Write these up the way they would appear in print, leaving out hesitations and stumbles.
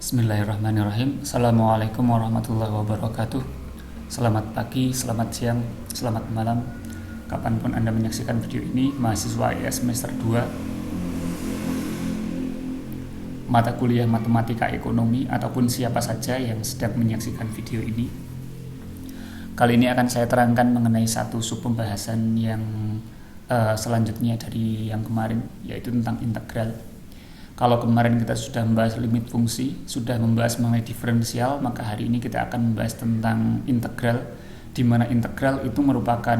Bismillahirrahmanirrahim. Assalamualaikum warahmatullahi wabarakatuh. Selamat pagi, selamat siang, selamat malam. Kapanpun Anda menyaksikan video ini, mahasiswa IAS semester 2 mata kuliah matematika ekonomi ataupun siapa saja yang sedang menyaksikan video ini. Kali ini akan saya terangkan mengenai satu sub pembahasan yang selanjutnya dari yang kemarin, yaitu tentang integral. Kalau kemarin kita sudah membahas limit fungsi, sudah membahas mengenai diferensial, maka hari ini kita akan membahas tentang integral, di mana integral itu merupakan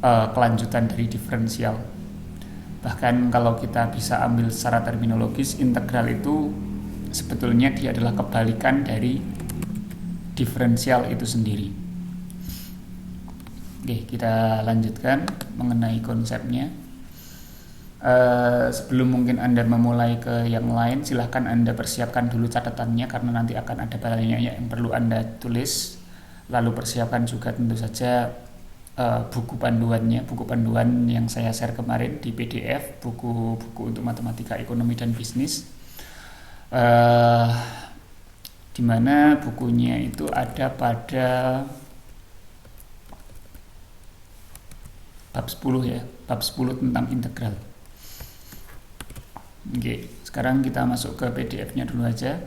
kelanjutan dari diferensial. Bahkan kalau kita bisa ambil secara terminologis, integral itu sebetulnya dia adalah kebalikan dari diferensial itu sendiri. Oke, kita lanjutkan mengenai konsepnya. Sebelum mungkin Anda memulai ke yang lain, silahkan Anda persiapkan dulu catatannya karena nanti akan ada banyak yang perlu Anda tulis. Lalu persiapkan juga tentu saja buku panduan yang saya share kemarin di PDF, buku untuk matematika ekonomi dan bisnis, dimana bukunya itu ada pada bab 10 ya, bab 10 tentang integral. Oke, sekarang kita masuk ke PDF-nya dulu aja.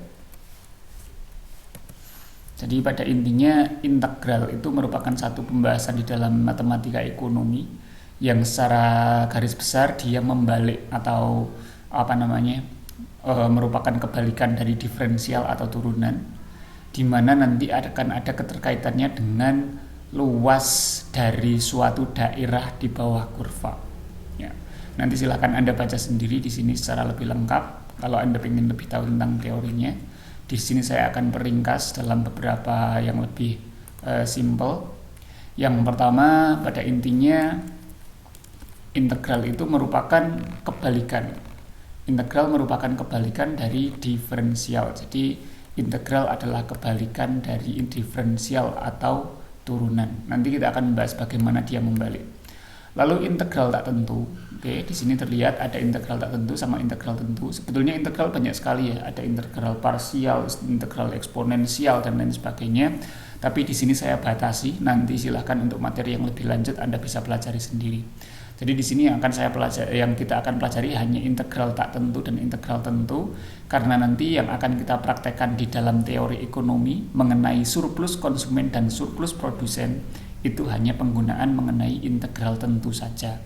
Jadi pada intinya integral itu merupakan satu pembahasan di dalam matematika ekonomi yang secara garis besar dia membalik atau merupakan kebalikan dari diferensial atau turunan, di mana nanti akan ada keterkaitannya dengan luas dari suatu daerah di bawah kurva. Ya. Nanti silakan Anda baca sendiri di sini secara lebih lengkap. Kalau Anda ingin lebih tahu tentang teorinya, di sini saya akan peringkas dalam beberapa yang lebih simple. Yang pertama, pada intinya integral itu merupakan kebalikan. Integral merupakan kebalikan dari diferensial. Jadi integral adalah kebalikan dari diferensial atau turunan. Nanti kita akan membahas bagaimana dia membalik. Lalu integral tak tentu. Oke, di sini terlihat ada integral tak tentu sama integral tentu. Sebetulnya integral banyak sekali ya, ada integral parsial, integral eksponensial dan lain sebagainya. Tapi di sini saya batasi. Nanti silahkan untuk materi yang lebih lanjut Anda bisa pelajari sendiri. Jadi di sini yang kita akan pelajari hanya integral tak tentu dan integral tentu, karena nanti yang akan kita praktekkan di dalam teori ekonomi mengenai surplus konsumen dan surplus produsen itu hanya penggunaan mengenai integral tentu saja.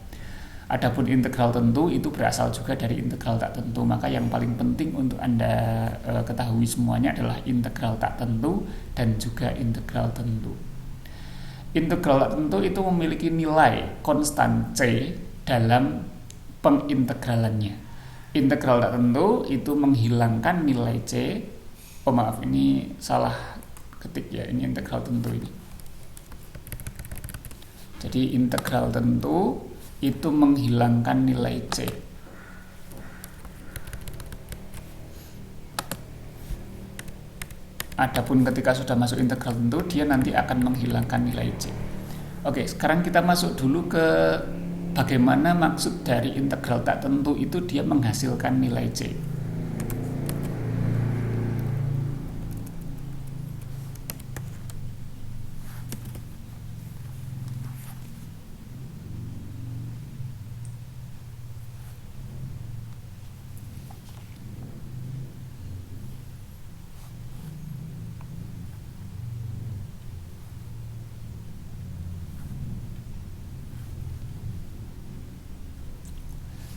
Adapun integral tentu itu berasal juga dari integral tak tentu, maka yang paling penting untuk Anda ketahui semuanya adalah integral tak tentu dan juga integral tentu. Integral tak tentu itu memiliki nilai konstan C dalam pengintegralannya. Integral tak tentu itu menghilangkan nilai C. Oh maaf, ini salah ketik ya, ini integral tentu ini. Jadi integral tentu itu menghilangkan nilai C. Adapun ketika sudah masuk integral tentu, dia nanti akan menghilangkan nilai C. Oke, sekarang kita masuk dulu ke bagaimana maksud dari integral tak tentu itu dia menghasilkan nilai C.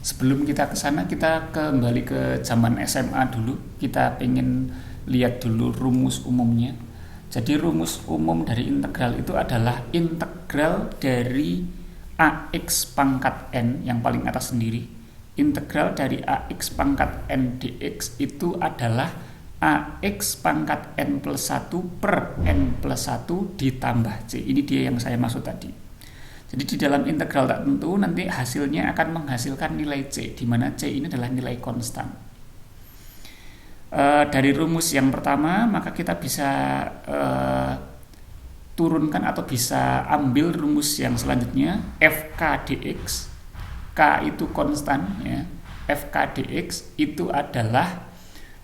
Sebelum kita ke sana, kita kembali ke zaman SMA dulu. Kita pengen lihat dulu rumus umumnya. Jadi rumus umum dari integral itu adalah integral dari AX pangkat N yang paling atas sendiri. Integral dari AX pangkat N dx itu adalah AX pangkat N plus 1 per N plus 1 ditambah C. Ini dia yang saya maksud tadi. Jadi di dalam integral tak tentu nanti hasilnya akan menghasilkan nilai C, di mana C ini adalah nilai konstan. Dari rumus yang pertama maka kita bisa turunkan atau bisa ambil rumus yang selanjutnya, FK dx. K itu konstan ya. FK dx itu adalah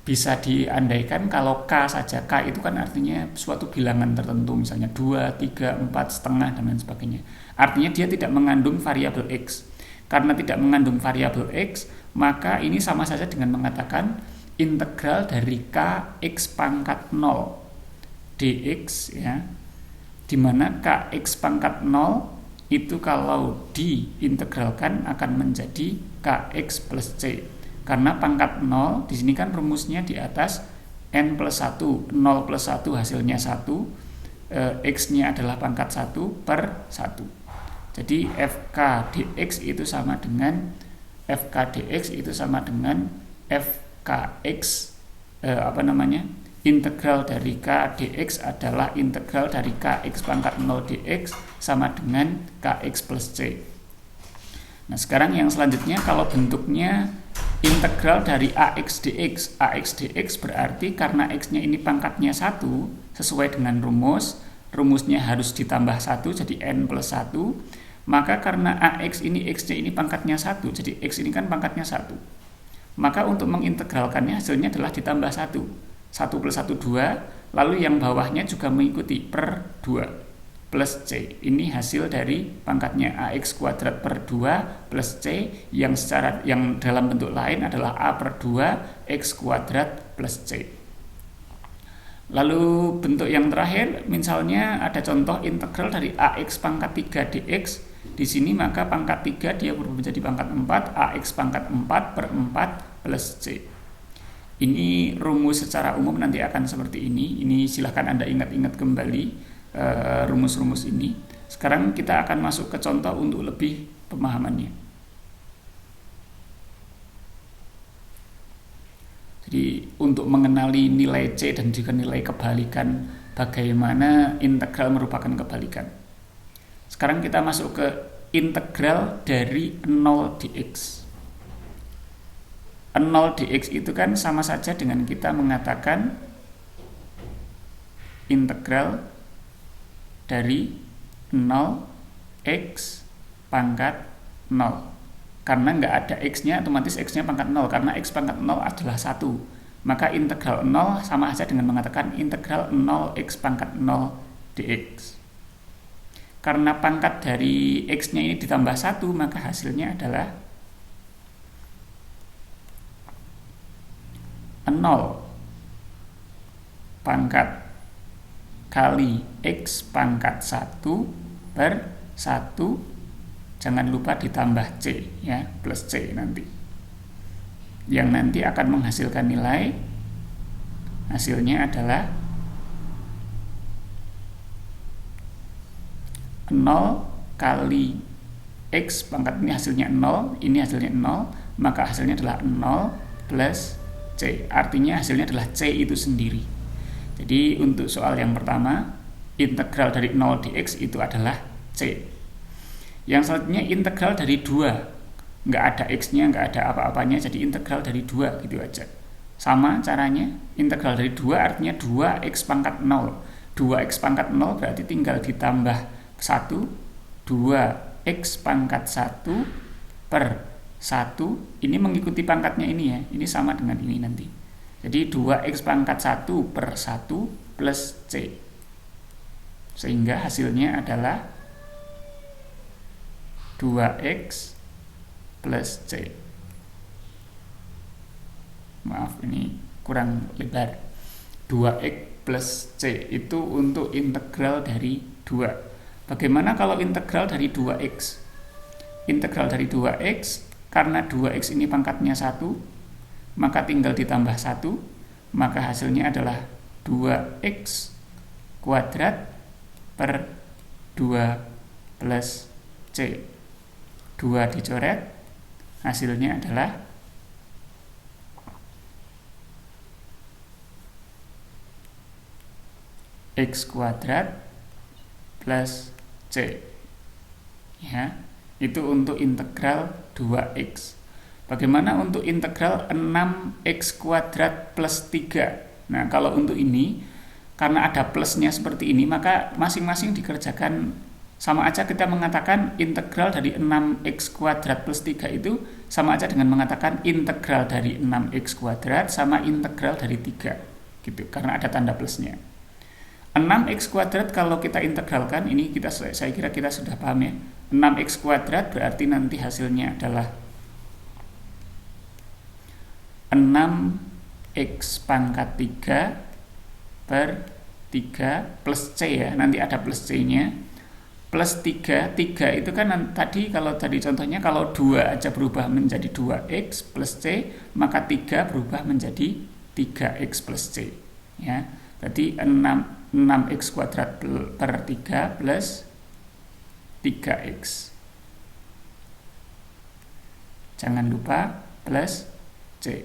bisa diandaikan kalau K saja. K itu kan artinya suatu bilangan tertentu, misalnya 2, 3, 4, setengah, dan lain sebagainya. Artinya dia tidak mengandung variabel X. Karena tidak mengandung variabel X, maka ini sama saja dengan mengatakan integral dari K X pangkat 0 dx, ya, dimana K X pangkat 0 itu kalau diintegralkan akan menjadi Kx plus C. Karena pangkat 0 di sini kan rumusnya di atas n plus 1, 0 plus 1 hasilnya 1, x-nya adalah pangkat 1 per 1. Jadi fk dx itu sama dengan fkx integral dari k dx adalah integral dari kx pangkat 0 dx sama dengan kx plus c. Nah, sekarang yang selanjutnya kalau bentuknya integral dari ax dx. Ax dx berarti karena x-nya ini pangkatnya 1, sesuai dengan rumusnya harus ditambah 1, jadi n plus 1. Maka karena ax ini, x-nya ini pangkatnya 1, jadi x ini kan pangkatnya 1. Maka untuk mengintegralkannya hasilnya adalah ditambah 1. 1 plus 1, 2. Lalu yang bawahnya juga mengikuti per 2. Plus C, ini hasil dari pangkatnya ax kuadrat per 2 plus C yang dalam bentuk lain adalah a per 2 x kuadrat plus C. Lalu bentuk yang terakhir, misalnya ada contoh integral dari ax pangkat 3 dx. Di sini maka pangkat 3 dia berubah menjadi pangkat 4, ax pangkat 4 per 4 plus C. Ini rumus secara umum nanti akan seperti ini. Ini silahkan Anda ingat-ingat kembali rumus-rumus ini. Sekarang kita akan masuk ke contoh untuk lebih pemahamannya. Jadi untuk mengenali nilai C dan juga nilai kebalikan, bagaimana integral merupakan kebalikan. Sekarang kita masuk ke integral dari 0 dx. 0 dx itu kan sama saja dengan kita mengatakan integral dari 0 x pangkat 0. Karena nggak ada x-nya, otomatis x-nya pangkat 0. Karena x pangkat 0 adalah 1. Maka integral 0 sama saja dengan mengatakan integral 0 x pangkat 0 dx. Karena pangkat dari x-nya ini ditambah 1, maka hasilnya adalah 0 pangkat kali x pangkat 1 per 1, jangan lupa ditambah C, ya, plus C nanti, yang nanti akan menghasilkan nilai, hasilnya adalah 0 kali x pangkat, ini hasilnya 0, ini hasilnya 0, maka hasilnya adalah 0 plus C, artinya hasilnya adalah C itu sendiri. Jadi untuk soal yang pertama, integral dari 0 dx itu adalah C. Yang selanjutnya integral dari 2. Nggak ada x-nya, nggak ada apa-apanya, jadi integral dari 2 gitu aja. Sama caranya, integral dari 2 artinya 2x pangkat 0. 2x pangkat 0 berarti tinggal ditambah 1, 2x pangkat 1 per 1. Ini mengikuti pangkatnya ini ya, ini sama dengan ini nanti. Jadi 2x pangkat 1 per 1 plus C. Sehingga hasilnya adalah 2x plus C. Maaf, ini kurang lebar. 2x plus C itu untuk integral dari 2. Bagaimana kalau integral dari 2x? Integral dari 2x, karena 2x ini pangkatnya 1, maka tinggal ditambah 1, maka hasilnya adalah 2x kuadrat per 2 plus C. 2 dicoret, hasilnya adalah x kuadrat plus C. Ya, itu untuk integral 2x. Bagaimana untuk integral 6x kuadrat plus 3? Nah, kalau untuk ini, karena ada plusnya seperti ini, maka masing-masing dikerjakan sama aja kita mengatakan integral dari 6x kuadrat plus 3 itu sama aja dengan mengatakan integral dari 6x kuadrat sama integral dari 3 gitu, karena ada tanda plusnya. 6x kuadrat kalau kita integralkan, ini saya kira kita sudah paham ya. 6x kuadrat berarti nanti hasilnya adalah 6x pangkat 3 per 3 plus c ya, nanti ada plus c nya, plus 3 itu kan tadi, kalau tadi contohnya kalau 2 aja berubah menjadi 2x plus c, maka 3 berubah menjadi 3x plus c ya. Berarti 6x kuadrat per 3 plus 3x, jangan lupa plus c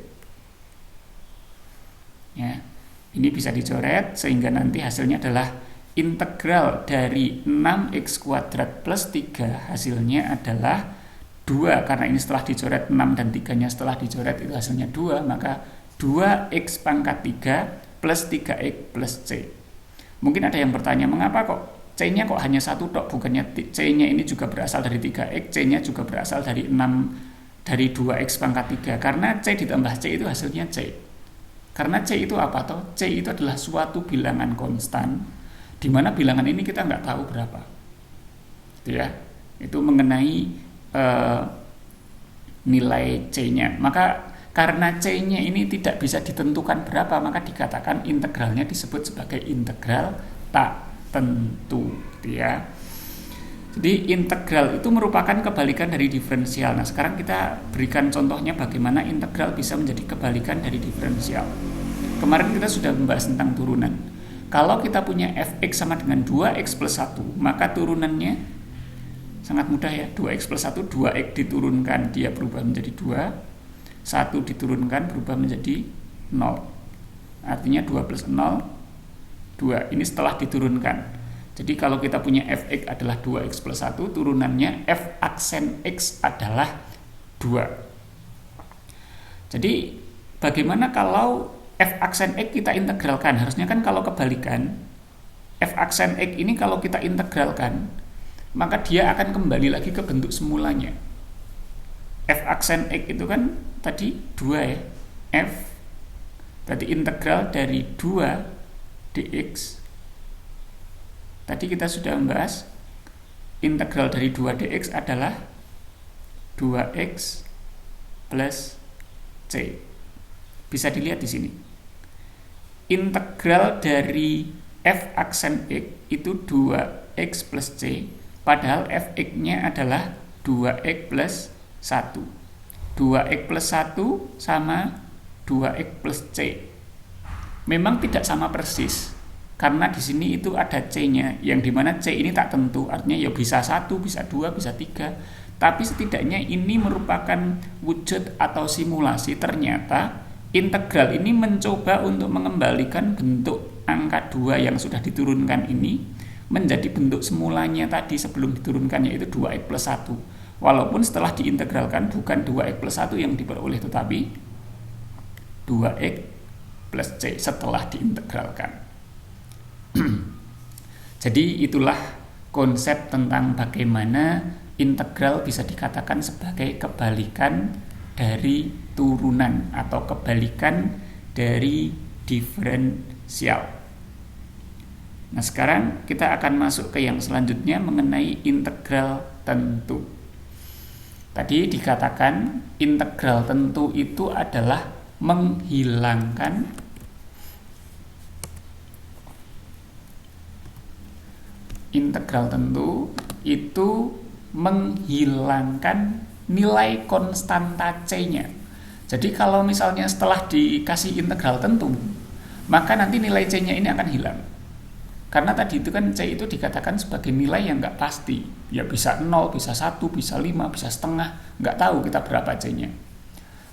ya. Ini bisa dicoret sehingga nanti hasilnya adalah integral dari 6x kuadrat plus 3, hasilnya adalah 2, karena ini setelah dicoret 6 dan 3 nya setelah dicoret itu hasilnya 2, maka 2x pangkat 3 plus 3x plus c. Mungkin ada yang bertanya, mengapa kok c nya kok hanya 1 tok, bukannya c nya ini juga berasal dari 3x, c nya juga berasal dari 2x pangkat 3. Karena c ditambah c itu hasilnya c. Karena c itu apa toh? C itu adalah suatu bilangan konstan, di mana bilangan ini kita nggak tahu berapa, gitu ya. Itu mengenai nilai c-nya. Maka karena c-nya ini tidak bisa ditentukan berapa, maka dikatakan integralnya disebut sebagai integral tak tentu, gitu ya. Jadi integral itu merupakan kebalikan dari diferensial. Nah, sekarang kita berikan contohnya bagaimana integral bisa menjadi kebalikan dari diferensial. Kemarin kita sudah membahas tentang turunan. Kalau kita punya fx sama dengan 2x plus 1, maka turunannya sangat mudah ya. 2x plus 1, 2x diturunkan, dia berubah menjadi 2. 1 diturunkan, berubah menjadi 0. Artinya 2 plus 0, 2. Ini setelah diturunkan. Jadi kalau kita punya fx adalah 2x plus 1, turunannya f aksen x adalah 2. Jadi bagaimana kalau f aksen x kita integralkan? Harusnya kan kalau kebalikan, f aksen x ini kalau kita integralkan, maka dia akan kembali lagi ke bentuk semulanya. F aksen x itu kan tadi 2 ya. F berarti integral dari 2 dx. Tadi kita sudah membahas integral dari 2 dx adalah 2x plus c. Bisa dilihat di sini. Integral dari f aksen x itu 2x plus c, padahal fx-nya adalah 2x plus 1. 2x plus 1 sama 2x plus c. Memang tidak sama persis, karena di sini itu ada c-nya, yang dimana c ini tak tentu, artinya ya bisa 1, bisa 2, bisa 3. Tapi setidaknya ini merupakan wujud atau simulasi. Ternyata integral ini mencoba untuk mengembalikan bentuk angka 2 yang sudah diturunkan ini menjadi bentuk semulanya tadi sebelum diturunkan, yaitu 2x plus 1. Walaupun setelah diintegralkan bukan 2x plus 1 yang diperoleh, tetapi 2x plus c setelah diintegralkan. Jadi itulah konsep tentang bagaimana integral bisa dikatakan sebagai kebalikan dari turunan atau kebalikan dari diferensial. Nah, sekarang kita akan masuk ke yang selanjutnya mengenai integral tentu. Tadi dikatakan integral tentu itu adalah menghilangkan nilai konstanta c-nya. Jadi kalau misalnya setelah dikasih integral tentu, maka nanti nilai c-nya ini akan hilang. Karena tadi itu kan c itu dikatakan sebagai nilai yang nggak pasti. Ya bisa 0, bisa 1, bisa 5, bisa setengah. Nggak tahu kita berapa c-nya.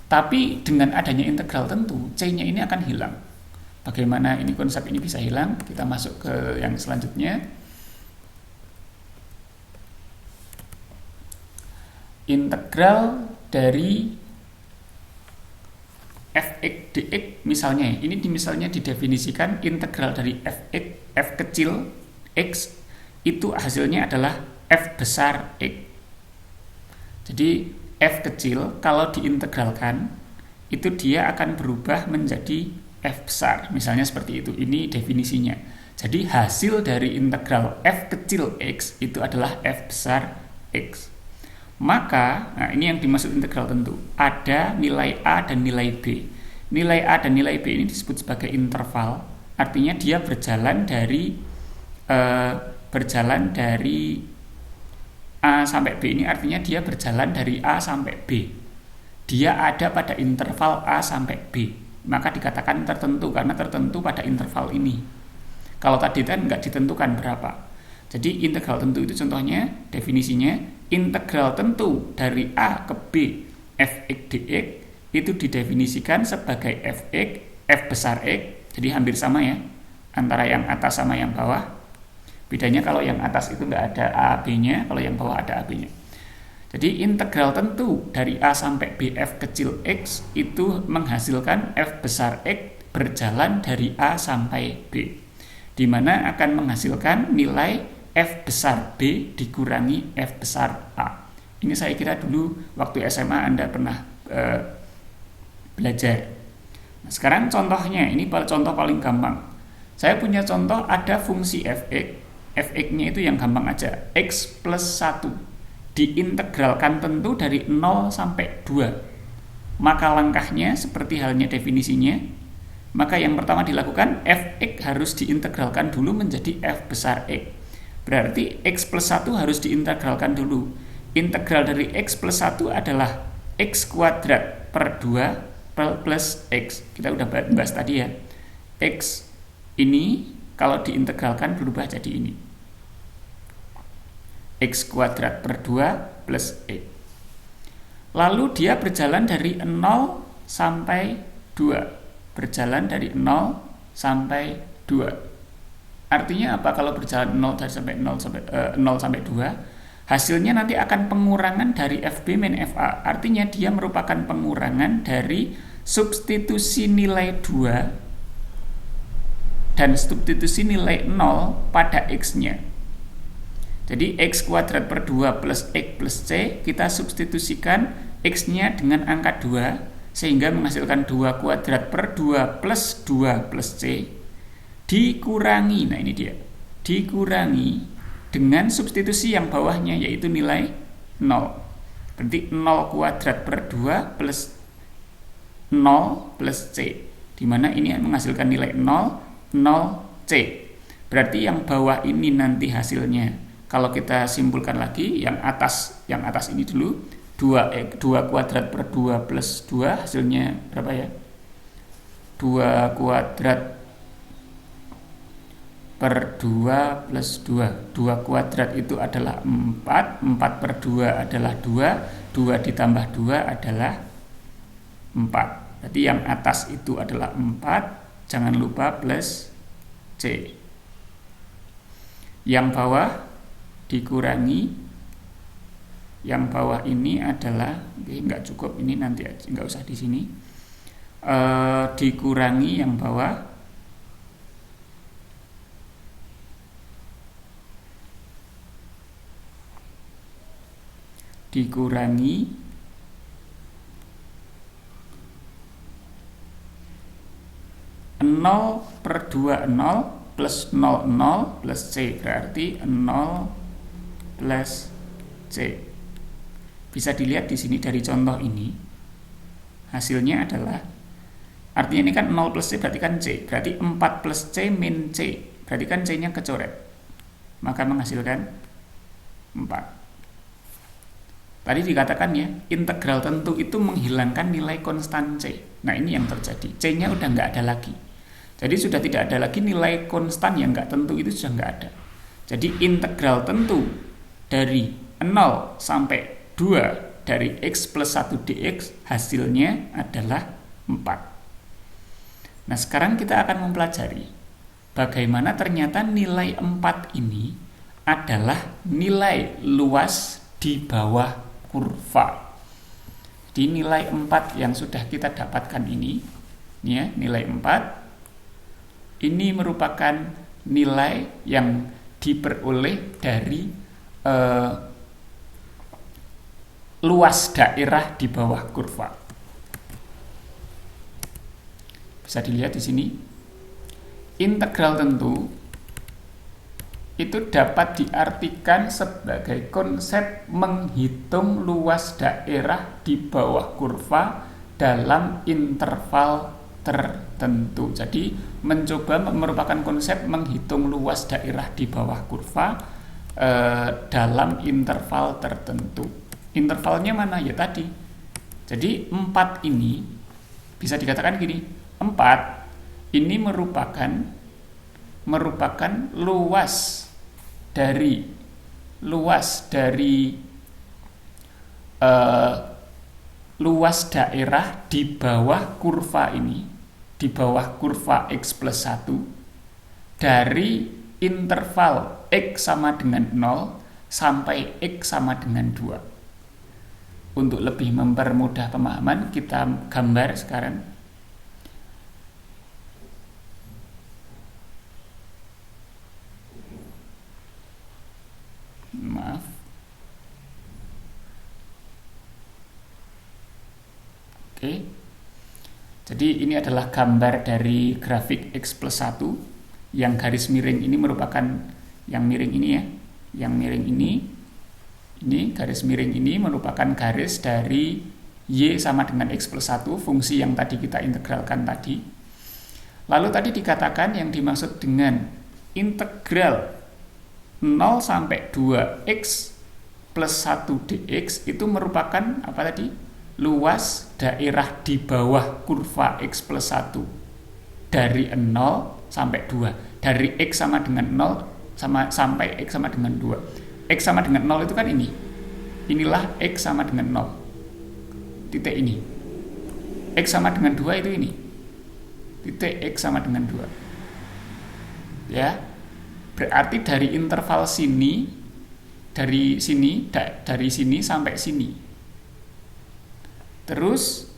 Tapi dengan adanya integral tentu, c-nya ini akan hilang. Bagaimana ini konsep ini bisa hilang? Kita masuk ke yang selanjutnya. Integral dari fx dx misalnya, ini misalnya didefinisikan integral dari fx, f kecil x itu hasilnya adalah F besar X. Jadi F kecil kalau diintegralkan itu dia akan berubah menjadi F besar. Misalnya seperti itu. Ini definisinya. Jadi hasil dari integral F kecil X itu adalah F besar X. Maka, nah ini yang dimaksud integral tentu. Ada nilai A dan nilai B. Nilai A dan nilai B ini disebut sebagai interval. Artinya dia berjalan dari A sampai B ini artinya dia berjalan dari A sampai B. Dia ada pada interval A sampai B. Maka dikatakan tertentu karena tertentu pada interval ini. Kalau tadi kan nggak ditentukan berapa. Jadi integral tentu itu contohnya definisinya integral tentu dari A ke B fx dx itu didefinisikan sebagai fx f besar X. Jadi hampir sama ya antara yang atas sama yang bawah. Bedanya kalau yang atas itu nggak ada A, B-nya, kalau yang bawah ada A, B-nya. Jadi integral tentu dari A sampai B f kecil X itu menghasilkan f besar X berjalan dari A sampai B, di mana akan menghasilkan nilai f besar B dikurangi f besar A. Ini saya kira dulu waktu SMA Anda pernah belajar. Nah, sekarang contohnya, ini contoh paling gampang. Saya punya contoh ada fungsi fx. Fx-nya itu yang gampang aja, x plus 1 diintegralkan tentu dari 0 sampai 2. Maka langkahnya seperti halnya definisinya, maka yang pertama dilakukan fx harus diintegralkan dulu menjadi f besar X. Berarti x plus 1 harus diintegralkan dulu. Integral dari x plus 1 adalah x kuadrat per 2 plus x. Kita udah bahas tadi ya. X ini kalau diintegralkan berubah jadi ini. X kuadrat per 2 plus X. Lalu dia berjalan dari 0 sampai 2. Berjalan dari 0 sampai 2. Artinya apa kalau berjalan 0 sampai 0 sampai 2? Hasilnya nanti akan pengurangan dari FB min FA. Artinya dia merupakan pengurangan dari substitusi nilai 2 dan substitusi nilai 0 pada X-nya. Jadi X kuadrat per 2 plus X plus C, kita substitusikan X-nya dengan angka 2, sehingga menghasilkan 2 kuadrat per 2 plus 2 plus C, dikurangi, nah ini dia, dikurangi dengan substitusi yang bawahnya, yaitu nilai 0. Berarti 0 kuadrat per 2 plus 0 plus C, dimana ini menghasilkan nilai 0, 0, C. Berarti yang bawah ini nanti hasilnya, kalau kita simpulkan lagi, yang atas ini dulu, 2 kuadrat per 2 plus 2 hasilnya berapa ya? 2 kuadrat per 2 plus 2. 2 kuadrat itu adalah 4, 4 per 2 adalah 2, 2 ditambah 2 adalah 4. Berarti yang atas itu adalah 4, jangan lupa plus C. Yang bawah dikurangi, yang bawah ini adalah nggak cukup, ini nanti aja, nggak usah di sini. Dikurangi yang bawah, dikurangi 0 per 2 0 plus 0 0 plus C, berarti 0 plus C. Bisa dilihat di sini dari contoh ini, hasilnya adalah, artinya ini kan 0 plus C berarti kan C, berarti 4 plus C min C, berarti kan C-nya kecoret, maka menghasilkan 4. Tadi dikatakan ya, integral tentu itu menghilangkan nilai konstan C. Nah ini yang terjadi, C-nya udah nggak ada lagi. Jadi sudah tidak ada lagi nilai konstan yang nggak tentu, itu sudah nggak ada. Jadi integral tentu dari 0 sampai 2 dari X plus 1 dx hasilnya adalah 4. Nah sekarang kita akan mempelajari bagaimana ternyata nilai 4 ini adalah nilai luas di bawah kurva. Di nilai 4 yang sudah kita dapatkan ini ya, nilai 4 ini merupakan nilai yang diperoleh dari eh, luas daerah di bawah kurva. Bisa dilihat di sini. Integral tentu itu dapat diartikan sebagai konsep menghitung luas daerah di bawah kurva dalam interval tertentu. Jadi mencoba merupakan konsep menghitung luas daerah di bawah kurva dalam interval tertentu. Intervalnya mana? Ya tadi. Jadi 4 ini bisa dikatakan gini, 4 ini merupakan luas dari luas daerah di bawah kurva ini, di bawah kurva X plus 1 dari interval X sama dengan 0 sampai X sama dengan 2. Untuk lebih mempermudah pemahaman, kita gambar sekarang. Maaf. Oke. Jadi ini adalah gambar dari grafik X plus 1. Yang garis miring ini merupakan yang miring ini ya. Yang miring ini garis miring ini merupakan garis dari Y sama dengan X plus 1, fungsi yang tadi kita integralkan tadi. Lalu tadi dikatakan yang dimaksud dengan integral 0 sampai 2x plus 1 dx itu merupakan apa tadi? Luas daerah di bawah kurva X plus 1 dari 0 sampai 2. Dari X sama dengan 0 sampai X sama dengan 2. X sama dengan 0 itu kan ini. Inilah X sama dengan 0. Titik ini. X sama dengan 2 itu ini. Titik X sama dengan 2. Ya. Berarti dari interval sini, dari sini sampai sini. Terus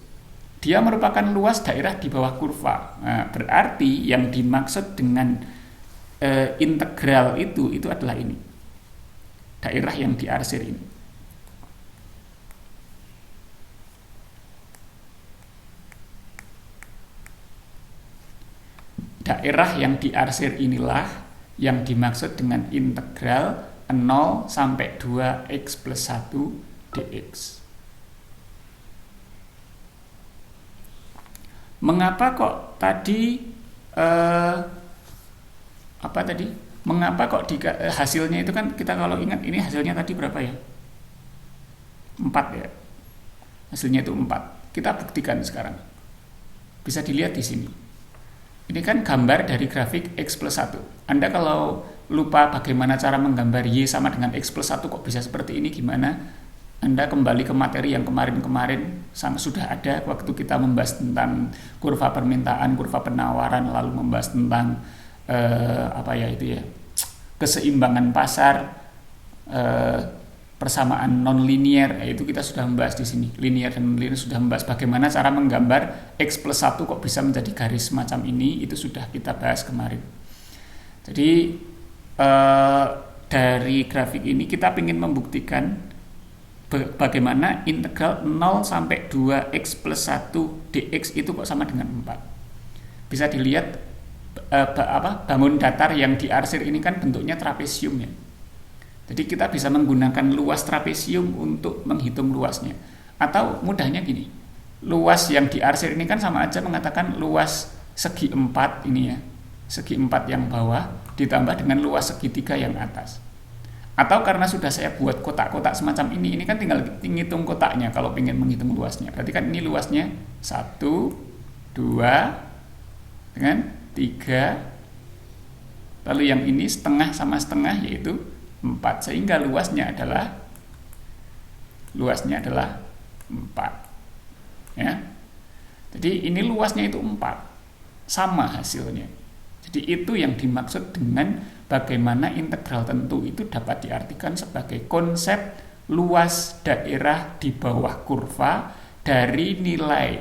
dia merupakan luas daerah di bawah kurva. Nah, berarti yang dimaksud dengan integral itu adalah ini. Daerah yang diarsir ini. Daerah yang diarsir inilah yang dimaksud dengan integral 0 sampai 2x plus 1 dx. Mengapa kok tadi mengapa kok hasilnya itu kan, kita kalau ingat ini hasilnya tadi berapa ya? 4 ya. Hasilnya itu 4. Kita buktikan sekarang. Bisa dilihat di sini. Ini kan gambar dari grafik X plus 1. Anda kalau lupa bagaimana cara menggambar Y sama dengan X plus 1 kok bisa seperti ini, gimana? Anda kembali ke materi yang kemarin-kemarin sudah ada waktu kita membahas tentang kurva permintaan, kurva penawaran, lalu membahas tentang keseimbangan pasar, persamaan non-linear, yaitu kita sudah membahas di sini. Linear dan non-linear sudah membahas bagaimana cara menggambar X plus 1 kok bisa menjadi garis semacam ini, itu sudah kita bahas kemarin. Jadi dari grafik ini kita ingin membuktikan bagaimana integral 0 sampai 2x plus 1 dx itu kok sama dengan 4. Bisa dilihat bangun datar yang diarsir ini kan bentuknya trapesium ya. Jadi kita bisa menggunakan luas trapesium untuk menghitung luasnya. Atau mudahnya gini, luas yang diarsir ini kan sama aja mengatakan luas segi 4 ini ya, segi 4 yang bawah ditambah dengan luas segitiga yang atas. Atau karena sudah saya buat kotak-kotak semacam ini kan tinggal ngitung kotaknya kalau ingin menghitung luasnya. Berarti kan ini luasnya 1, 2, dengan 3. Lalu yang ini setengah sama setengah yaitu 4. Sehingga luasnya adalah 4. Ya. Jadi ini luasnya itu 4. Sama hasilnya. Jadi itu yang dimaksud dengan bagaimana integral tentu itu dapat diartikan sebagai konsep luas daerah di bawah kurva dari nilai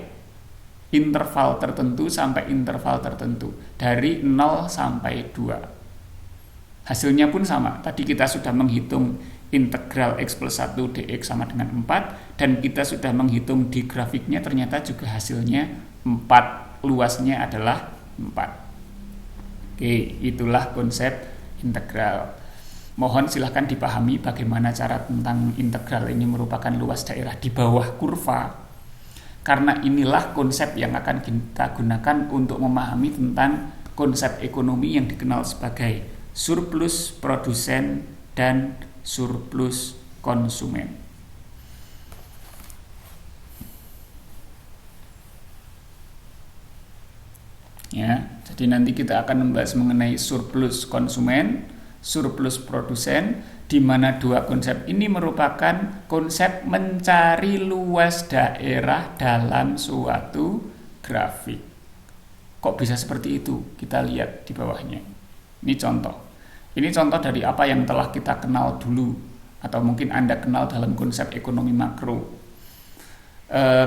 interval tertentu sampai interval tertentu, dari 0 sampai 2. Hasilnya pun sama. Tadi kita sudah menghitung integral X plus 1 dx sama dengan 4, dan kita sudah menghitung di grafiknya ternyata juga hasilnya 4, luasnya adalah 4. Oke, itulah konsep integral. Mohon silahkan dipahami bagaimana cara tentang integral ini merupakan luas daerah di bawah kurva, karena inilah konsep yang akan kita gunakan untuk memahami tentang konsep ekonomi yang dikenal sebagai surplus produsen dan surplus konsumen. Ya, jadi nanti kita akan membahas mengenai surplus konsumen, surplus produsen, di mana dua konsep ini merupakan konsep mencari luas daerah dalam suatu grafik. Kok bisa seperti itu? Kita lihat di bawahnya. Ini contoh. Ini contoh dari apa yang telah kita kenal dulu, atau mungkin Anda kenal dalam konsep ekonomi makro.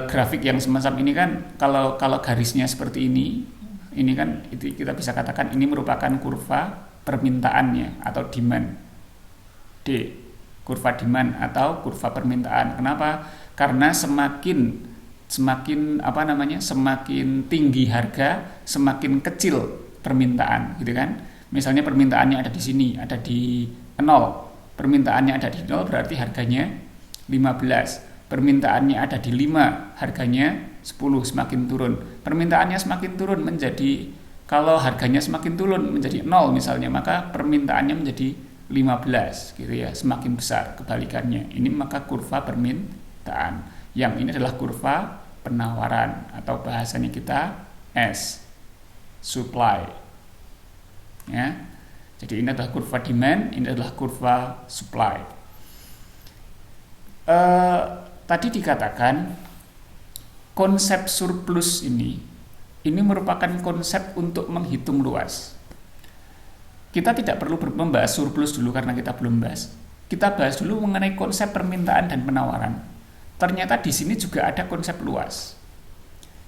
Grafik yang semacam ini kan, kalau garisnya seperti ini kan itu kita bisa katakan ini merupakan kurva permintaannya atau demand. D, kurva demand atau kurva permintaan. Kenapa? Karena semakin tinggi harga, semakin kecil permintaan, gitu kan? Misalnya permintaannya ada di sini, ada di 0. Permintaannya ada di 0 berarti harganya 15. Permintaannya ada di 5, harganya 10, semakin turun. Permintaannya semakin turun menjadi, kalau harganya semakin turun menjadi 0 misalnya, maka permintaannya menjadi 15, gitu ya, semakin besar kebalikannya. Ini maka kurva permintaan. Yang ini adalah kurva penawaran, atau bahasanya kita S, supply. Ya. Jadi ini adalah kurva demand, ini adalah kurva supply. Tadi dikatakan konsep surplus ini merupakan konsep untuk menghitung luas. Kita tidak perlu membahas surplus dulu karena kita belum bahas. Kita bahas dulu mengenai konsep permintaan dan penawaran. Ternyata di sini juga ada konsep luas.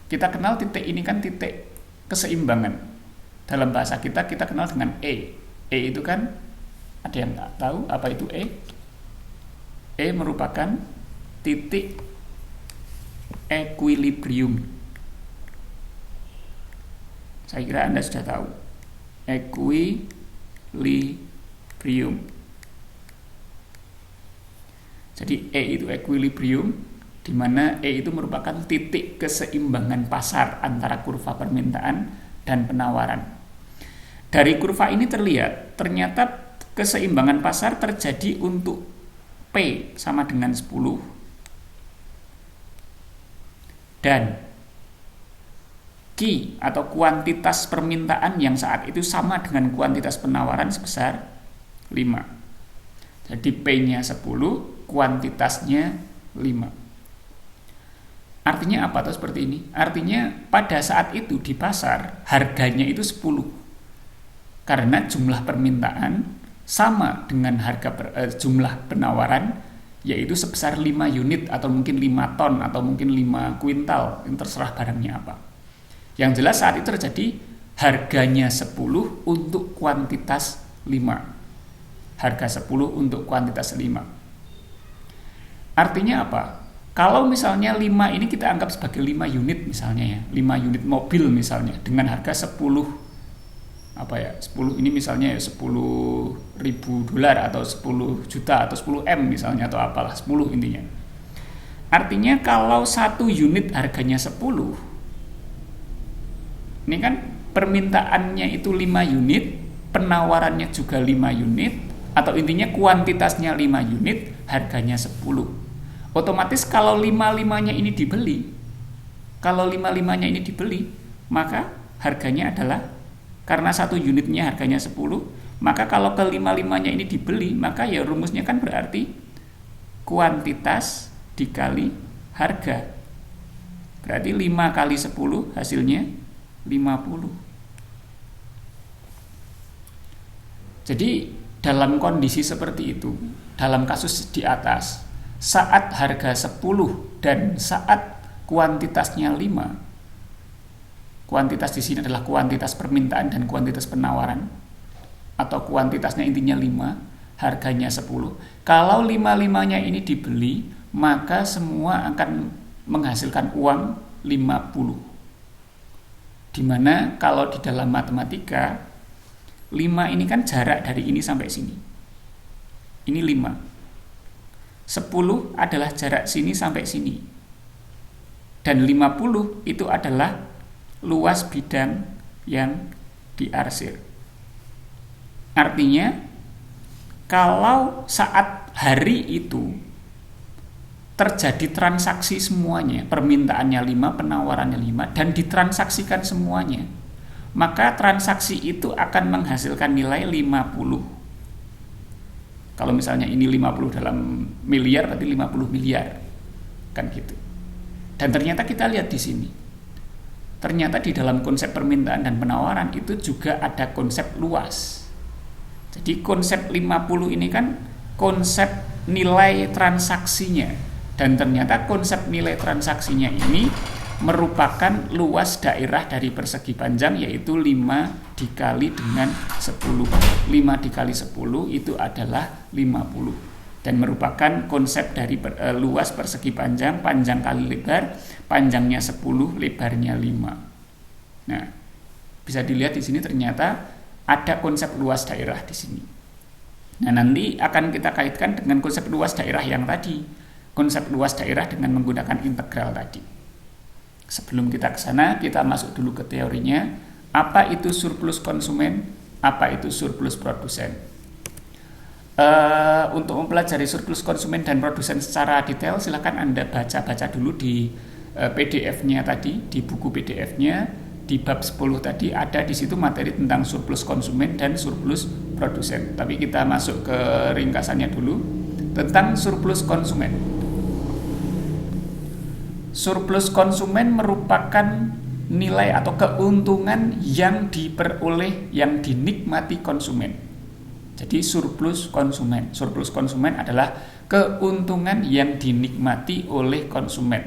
Kita kenal titik ini kan titik keseimbangan. Dalam bahasa kita kenal dengan E. E itu kan, ada yang tak tahu apa itu E? E merupakan titik equilibrium. Saya kira Anda sudah tahu. Equilibrium. Jadi E itu equilibrium, di mana E itu merupakan titik keseimbangan pasar antara kurva permintaan dan penawaran. Dari kurva ini terlihat, ternyata keseimbangan pasar terjadi untuk P sama dengan 10 dan Q atau kuantitas permintaan yang saat itu sama dengan kuantitas penawaran sebesar 5. Jadi P-nya 10, kuantitasnya 5. Artinya apa tuh seperti ini? Artinya pada saat itu di pasar harganya itu 10. Karena jumlah permintaan sama dengan jumlah penawaran, yaitu sebesar 5 unit atau mungkin 5 ton atau mungkin 5 kuintal, yang terserah barangnya apa. Yang jelas saat itu terjadi harganya 10 untuk kuantitas 5. Harga 10 untuk kuantitas 5. Artinya apa? Kalau misalnya 5 ini kita anggap sebagai 5 unit misalnya ya, 5 unit mobil misalnya dengan harga 10 ini misalnya $10.000 atau 10 juta atau 10 M misalnya, atau apalah, 10 intinya. Artinya kalau 1 unit harganya 10, ini kan permintaannya itu 5 unit, penawarannya juga 5 unit, atau intinya kuantitasnya 5 unit, harganya 10. Otomatis kalau 5-5-nya ini dibeli, maka harganya adalah, karena 1 unitnya harganya 10, maka kalau ke 5-5-nya ini dibeli, maka ya rumusnya kan berarti kuantitas dikali harga. Berarti 5 kali 10 hasilnya 50. Jadi dalam kondisi seperti itu, dalam kasus di atas, saat harga 10 dan saat kuantitasnya 5, kuantitas di sini adalah kuantitas permintaan dan kuantitas penawaran, atau kuantitasnya intinya 5, harganya 10. Kalau 5-5-nya ini dibeli, maka semua akan menghasilkan uang 50. Dimana kalau di dalam matematika 5 ini kan jarak dari ini sampai sini. Ini 5. 10 adalah jarak sini sampai sini. Dan 50 itu adalah luas bidang yang diarsir. Artinya, kalau saat hari itu terjadi transaksi semuanya, permintaannya 5, penawarannya 5, dan ditransaksikan semuanya, maka transaksi itu akan menghasilkan nilai 50. Kalau misalnya ini 50 dalam miliar, berarti 50 miliar. Kan gitu. Dan ternyata kita lihat di sini. Ternyata di dalam konsep permintaan dan penawaran itu juga ada konsep luas. Jadi konsep 50 ini kan konsep nilai transaksinya. Dan ternyata konsep nilai transaksinya ini merupakan luas daerah dari persegi panjang, yaitu 5 dikali dengan 10. 5 dikali 10 itu adalah 50. Dan merupakan konsep dari luas persegi panjang, panjang kali lebar, panjangnya 10, lebarnya 5. Nah, bisa dilihat di sini ternyata ada konsep luas daerah di sini. Nah, nanti akan kita kaitkan dengan konsep luas daerah yang tadi. Konsep luas daerah dengan menggunakan integral tadi. Sebelum kita ke sana, kita masuk dulu ke teorinya. Apa itu surplus konsumen? Apa itu surplus produsen? Untuk mempelajari surplus konsumen dan produsen secara detail, silakan Anda baca-baca dulu di PDF-nya tadi, di buku PDF-nya, di bab 10 tadi ada di situ materi tentang surplus konsumen dan surplus produsen. Tapi kita masuk ke ringkasannya dulu tentang surplus konsumen. Surplus konsumen merupakan nilai atau keuntungan yang diperoleh, yang dinikmati konsumen. Jadi surplus konsumen adalah keuntungan yang dinikmati oleh konsumen.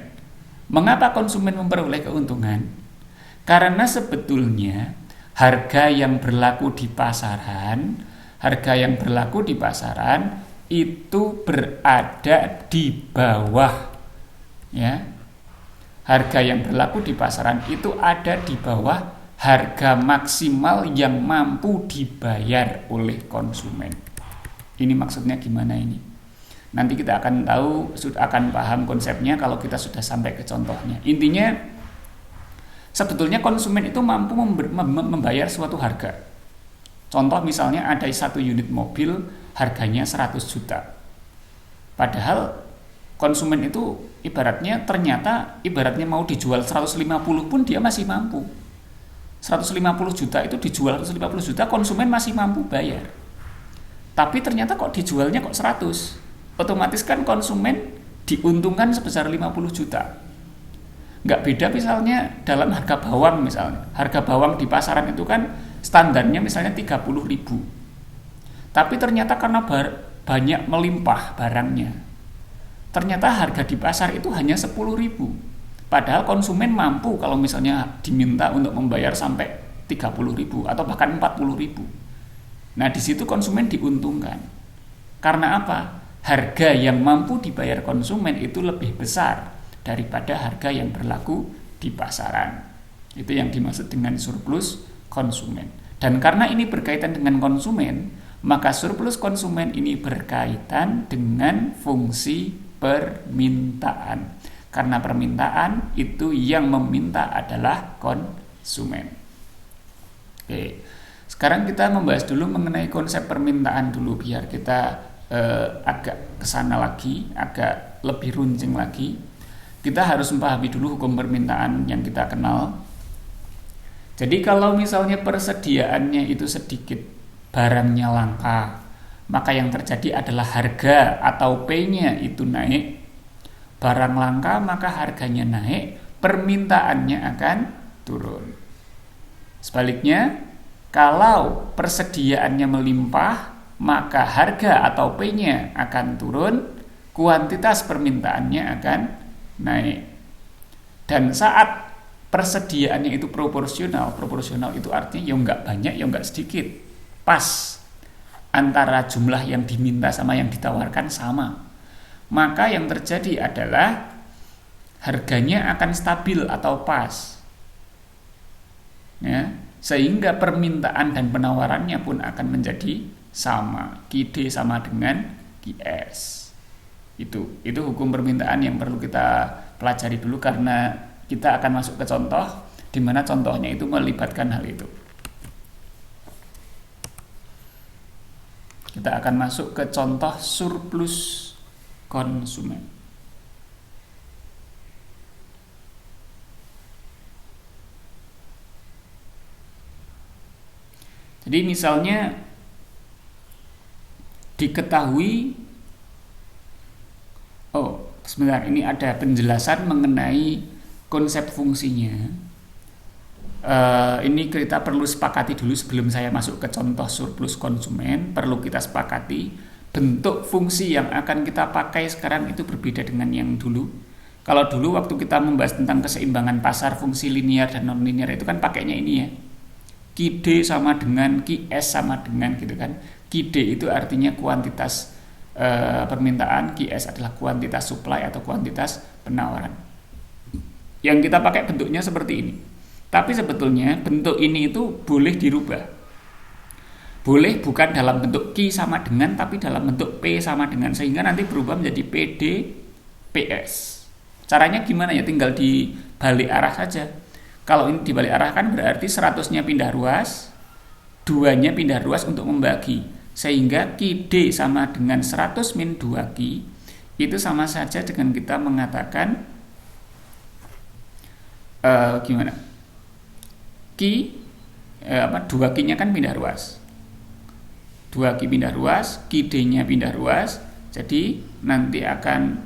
Mengapa konsumen memperoleh keuntungan? Karena sebetulnya harga yang berlaku di pasaran itu berada di bawah, ya. Harga yang berlaku di pasaran itu ada di bawah harga maksimal yang mampu dibayar oleh konsumen. Ini maksudnya gimana ini? Nanti kita akan tahu, akan paham konsepnya kalau kita sudah sampai ke contohnya. Intinya, sebetulnya konsumen itu mampu membayar suatu harga. Contoh misalnya ada 1 unit mobil harganya 100 juta. Padahal konsumen itu ibaratnya mau dijual 150 pun dia masih mampu. 150 juta itu dijual 150 juta, konsumen masih mampu bayar. Tapi ternyata kok dijualnya kok 100. Otomatis kan konsumen diuntungkan sebesar 50 juta. Nggak beda misalnya dalam harga bawang misalnya. Harga bawang di pasaran itu kan standarnya misalnya 30.000. Tapi ternyata karena banyak melimpah barangnya, ternyata harga di pasar itu hanya 10.000. Padahal konsumen mampu kalau misalnya diminta untuk membayar sampai 30.000 atau bahkan 40.000. Nah, di situ konsumen diuntungkan. Karena apa? Harga yang mampu dibayar konsumen itu lebih besar daripada harga yang berlaku di pasaran. Itu yang dimaksud dengan surplus konsumen. Dan karena ini berkaitan dengan konsumen, maka surplus konsumen ini berkaitan dengan fungsi permintaan. Karena permintaan itu yang meminta adalah konsumen. Oke, sekarang kita membahas dulu mengenai konsep permintaan dulu biar kita agak kesana lagi, agak lebih runcing lagi. Kita harus memahami dulu hukum permintaan yang kita kenal. Jadi kalau misalnya persediaannya itu sedikit, barangnya langka, maka yang terjadi adalah harga atau P-nya itu naik. Barang langka maka harganya naik, permintaannya akan turun. Sebaliknya, kalau persediaannya melimpah, maka harga atau P-nya akan turun, kuantitas permintaannya akan naik. Dan saat persediaannya itu proporsional itu artinya ya nggak banyak, ya nggak sedikit, pas. antara jumlah yang diminta sama yang ditawarkan sama, maka yang terjadi adalah harganya akan stabil atau pas, ya, sehingga permintaan dan penawarannya pun akan menjadi sama. QD sama dengan QS. Itu hukum permintaan yang perlu kita pelajari dulu, karena kita akan masuk ke contoh di mana contohnya itu melibatkan hal itu. Kita akan masuk ke contoh surplus konsumen. Jadi misalnya diketahui, sebentar, ini ada penjelasan mengenai konsep fungsinya. Ini kita perlu sepakati dulu sebelum saya masuk ke contoh surplus konsumen. Perlu kita sepakati bentuk fungsi yang akan kita pakai sekarang itu berbeda dengan yang dulu. Kalau dulu waktu kita membahas tentang keseimbangan pasar, fungsi linear dan non linear itu kan pakainya ini ya, QD sama dengan QS sama dengan gitu kan. QD itu artinya kuantitas permintaan, QS adalah kuantitas supply atau kuantitas penawaran. Yang kita pakai bentuknya seperti ini. Tapi sebetulnya bentuk ini itu boleh dirubah. Boleh bukan dalam bentuk Q sama dengan, tapi dalam bentuk P sama dengan, sehingga nanti berubah menjadi PD PS. Caranya gimana ya? Tinggal dibalik arah saja. Kalau ini dibalik arah kan berarti 100-nya pindah ruas, 2-nya pindah ruas untuk membagi. Sehingga QD sama dengan 100 min 2Q, itu sama saja dengan kita mengatakan gimana? 2Q-nya kan pindah ruas. 2Q pindah ruas, QD-nya pindah ruas. Jadi nanti akan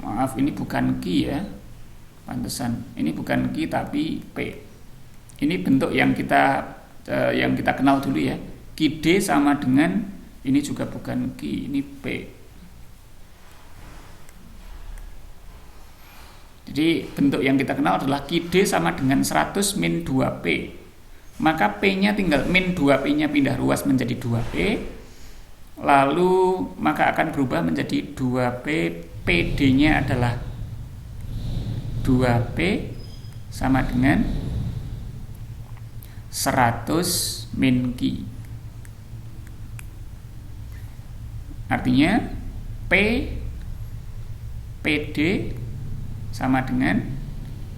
maaf, ini bukan Q ya. Pantesan. Ini bukan Q tapi P. Ini bentuk yang kita kenal dulu ya. QD sama dengan, ini juga bukan Q, ini P. Jadi bentuk yang kita kenal adalah QD sama dengan 100 min 2P. Maka P-nya tinggal min 2P-nya pindah ruas menjadi 2P. Lalu maka akan berubah menjadi 2P. PD-nya adalah 2P sama dengan 100 min Q. Artinya PD sama dengan,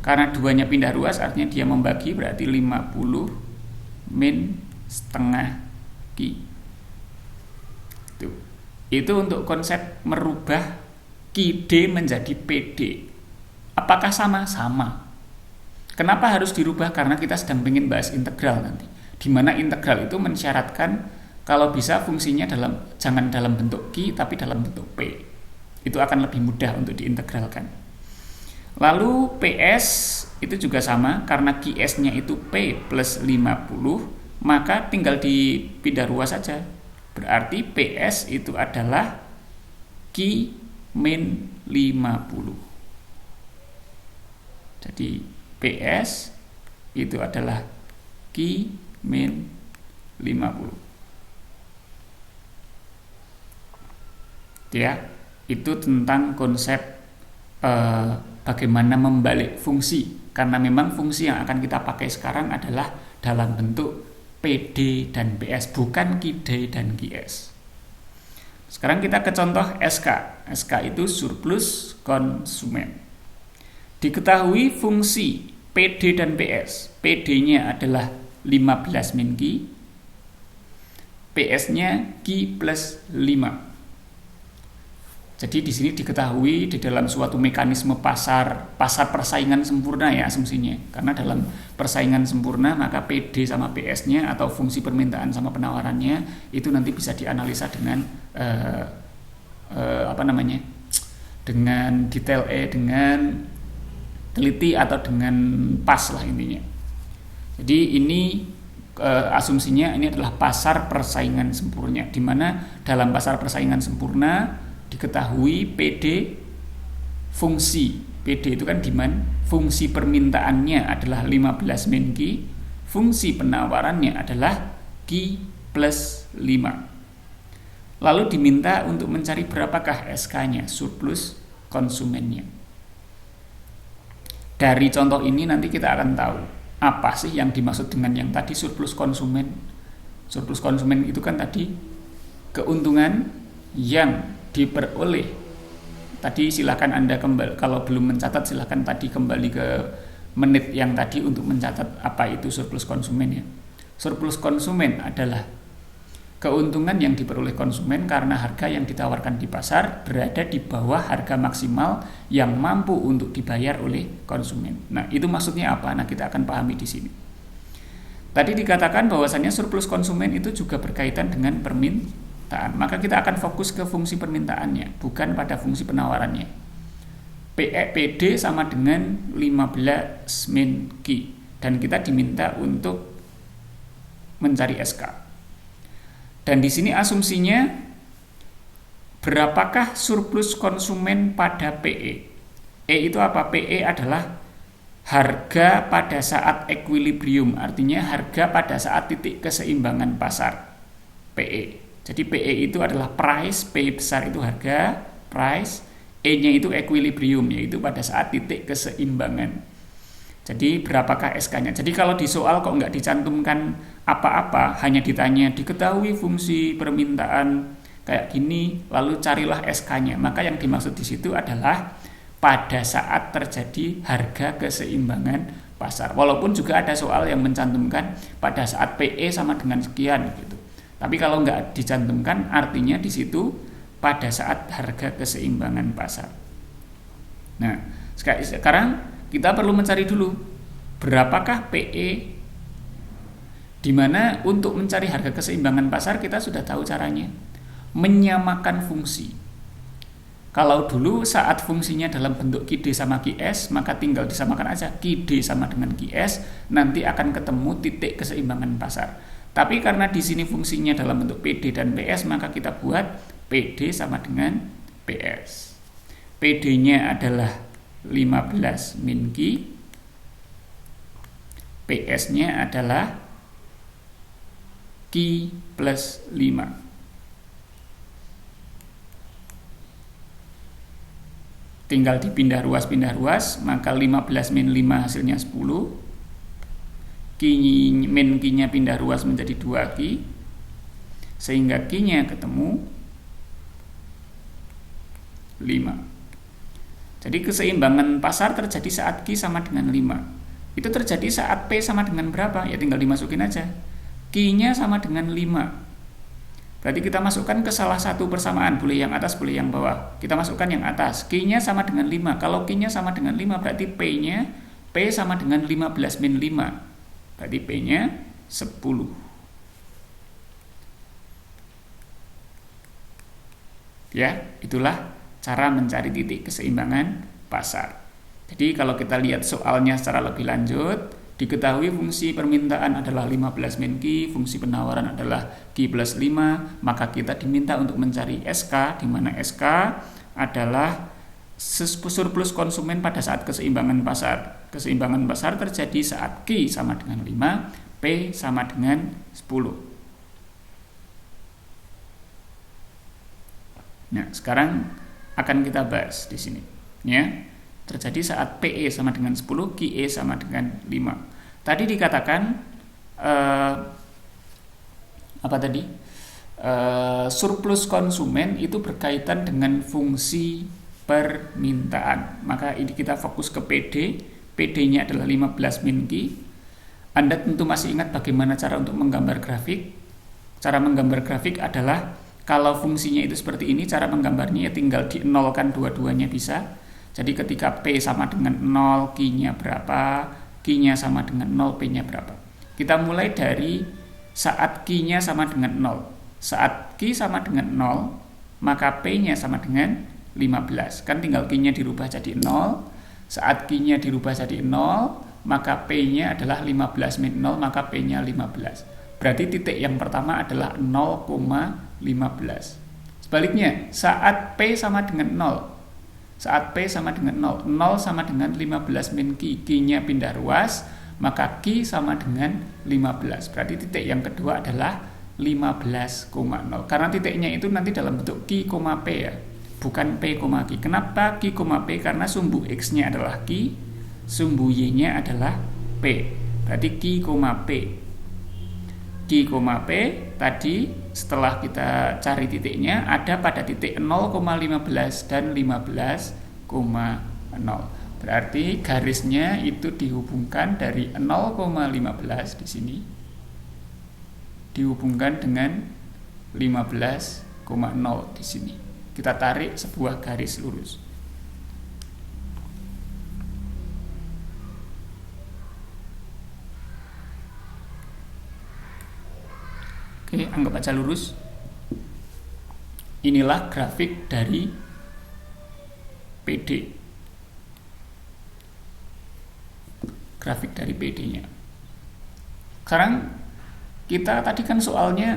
karena 2-nya pindah ruas artinya dia membagi, berarti 50 min setengah Q. Itu untuk konsep merubah QD menjadi PD. Apakah sama? Sama. Kenapa harus dirubah? Karena kita sedang ingin bahas integral nanti, di mana integral itu mensyaratkan kalau bisa fungsinya jangan dalam bentuk Q tapi dalam bentuk P. Itu akan lebih mudah untuk diintegralkan. Lalu PS itu juga sama, karena QS-nya itu P plus 50, maka tinggal dipindah ruas saja. Berarti PS itu adalah Q min 50. Jadi PS itu adalah Q min 50. Ya, itu tentang konsep bagaimana membalik fungsi, karena memang fungsi yang akan kita pakai sekarang adalah dalam bentuk PD dan PS, bukan QD dan QS. Sekarang kita ke contoh SK. SK itu surplus konsumen. Diketahui fungsi PD dan PS. PD-nya adalah 15 min Q, PS-nya Q plus 5. Jadi di sini diketahui di dalam suatu mekanisme pasar persaingan sempurna ya asumsinya. Karena dalam persaingan sempurna maka PD sama PS-nya atau fungsi permintaan sama penawarannya itu nanti bisa dianalisa dengan dengan detail dengan teliti atau dengan pas lah intinya. Jadi ini asumsinya ini adalah pasar persaingan sempurna, di mana dalam pasar persaingan sempurna diketahui PD, fungsi PD itu kan demand, fungsi permintaannya adalah 15 min Q, fungsi penawarannya adalah Q plus 5. Lalu diminta untuk mencari berapakah SK-nya, surplus konsumennya. Dari contoh ini nanti kita akan tahu apa sih yang dimaksud dengan yang tadi surplus konsumen. Surplus konsumen itu kan tadi keuntungan yang diperoleh. Tadi silakan Anda kembali, kalau belum mencatat silakan tadi kembali ke menit yang tadi untuk mencatat apa itu surplus konsumen ya. Surplus konsumen adalah keuntungan yang diperoleh konsumen karena harga yang ditawarkan di pasar berada di bawah harga maksimal yang mampu untuk dibayar oleh konsumen. Nah, itu maksudnya apa? Nah, kita akan pahami di sini. Tadi dikatakan bahwasannya surplus konsumen itu juga berkaitan dengan permintaan. Maka kita akan fokus ke fungsi permintaannya, bukan pada fungsi penawarannya. PD sama dengan 15 min Q dan kita diminta untuk mencari SK. Dan di sini asumsinya berapakah surplus konsumen pada PE? E itu apa? PE adalah harga pada saat equilibrium, artinya harga pada saat titik keseimbangan pasar. PE. Jadi PE itu adalah price, P besar itu harga, price, E-nya itu equilibrium, yaitu pada saat titik keseimbangan. Jadi berapakah SK-nya? Jadi kalau di soal kok nggak dicantumkan apa-apa, hanya ditanya diketahui fungsi permintaan kayak gini, lalu carilah SK-nya. Maka yang dimaksud di situ adalah pada saat terjadi harga keseimbangan pasar. Walaupun juga ada soal yang mencantumkan pada saat PE sama dengan sekian gitu. Tapi kalau nggak dicantumkan, artinya di situ pada saat harga keseimbangan pasar. Nah, sekarang kita perlu mencari dulu berapakah PE, di mana untuk mencari harga keseimbangan pasar kita sudah tahu caranya, menyamakan fungsi. Kalau dulu saat fungsinya dalam bentuk QD sama QS, maka tinggal disamakan aja QD sama dengan QS, nanti akan ketemu titik keseimbangan pasar. Tapi karena di sini fungsinya dalam bentuk PD dan PS, maka kita buat PD sama dengan PS. PD-nya adalah 15 min Q, PS-nya adalah Q plus 5. Tinggal dipindah ruas, maka 15 min 5 hasilnya 10. Min Q-nya pindah ruas menjadi 2 Q, sehingga Q-nya ketemu 5. Jadi keseimbangan pasar terjadi saat Q sama dengan 5. Itu terjadi saat P sama dengan berapa? Ya tinggal dimasukin aja. Q-nya sama dengan 5. Berarti kita masukkan ke salah satu persamaan, boleh yang atas, boleh yang bawah. Kita masukkan yang atas. Q-nya sama dengan 5. Kalau Q-nya sama dengan 5, berarti P-nya P sama dengan 15 min 5. Berarti P-nya 10. Ya, itulah cara mencari titik keseimbangan pasar. Jadi kalau kita lihat soalnya secara lebih lanjut, diketahui fungsi permintaan adalah 15 min Q, fungsi penawaran adalah Q plus 5, maka kita diminta untuk mencari SK, di mana SK adalah surplus konsumen pada saat keseimbangan pasar. Keseimbangan pasar terjadi saat Q sama dengan 5, P sama dengan 10. Nah, sekarang akan kita bahas di sini, ya. Terjadi saat PE sama dengan 10, QE sama dengan 5. Tadi dikatakan surplus konsumen itu berkaitan dengan fungsi permintaan. Maka ini kita fokus ke PD. PD-nya adalah 15 min Q. Anda tentu masih ingat bagaimana cara untuk menggambar grafik. Cara menggambar grafik adalah kalau fungsinya itu seperti ini, cara menggambarnya ya tinggal di-nolkan dua-duanya bisa. Jadi ketika P sama dengan 0, Q-nya berapa, Q-nya sama dengan 0, P-nya berapa. Kita mulai dari saat Q-nya sama dengan 0. Saat Q sama dengan 0, maka P-nya sama dengan 15. Kan tinggal Q-nya dirubah jadi 0. Saat Q-nya dirubah jadi 0, maka P-nya adalah 15 min 0, maka P-nya 15. Berarti titik yang pertama adalah 0,15. Sebaliknya, saat P sama dengan 0. Saat P sama dengan 0. 0 sama dengan 15 min Q. Q-nya pindah ruas, maka Q sama dengan 15. Berarti titik yang kedua adalah 15,0. Karena titiknya itu nanti dalam bentuk Q, P ya, bukan P, Q. Kenapa Q, P? Karena sumbu X-nya adalah Q, sumbu Y-nya adalah P. Berarti Q, P. Q, P tadi setelah kita cari titiknya ada pada titik 0,15 dan 15,0. Berarti garisnya itu dihubungkan dari 0,15 di sini dihubungkan dengan 15,0 di sini. Kita tarik sebuah garis lurus. Oke, anggap aja lurus. Inilah grafik dari PD. Grafik dari PD-nya. Sekarang kita tadi kan soalnya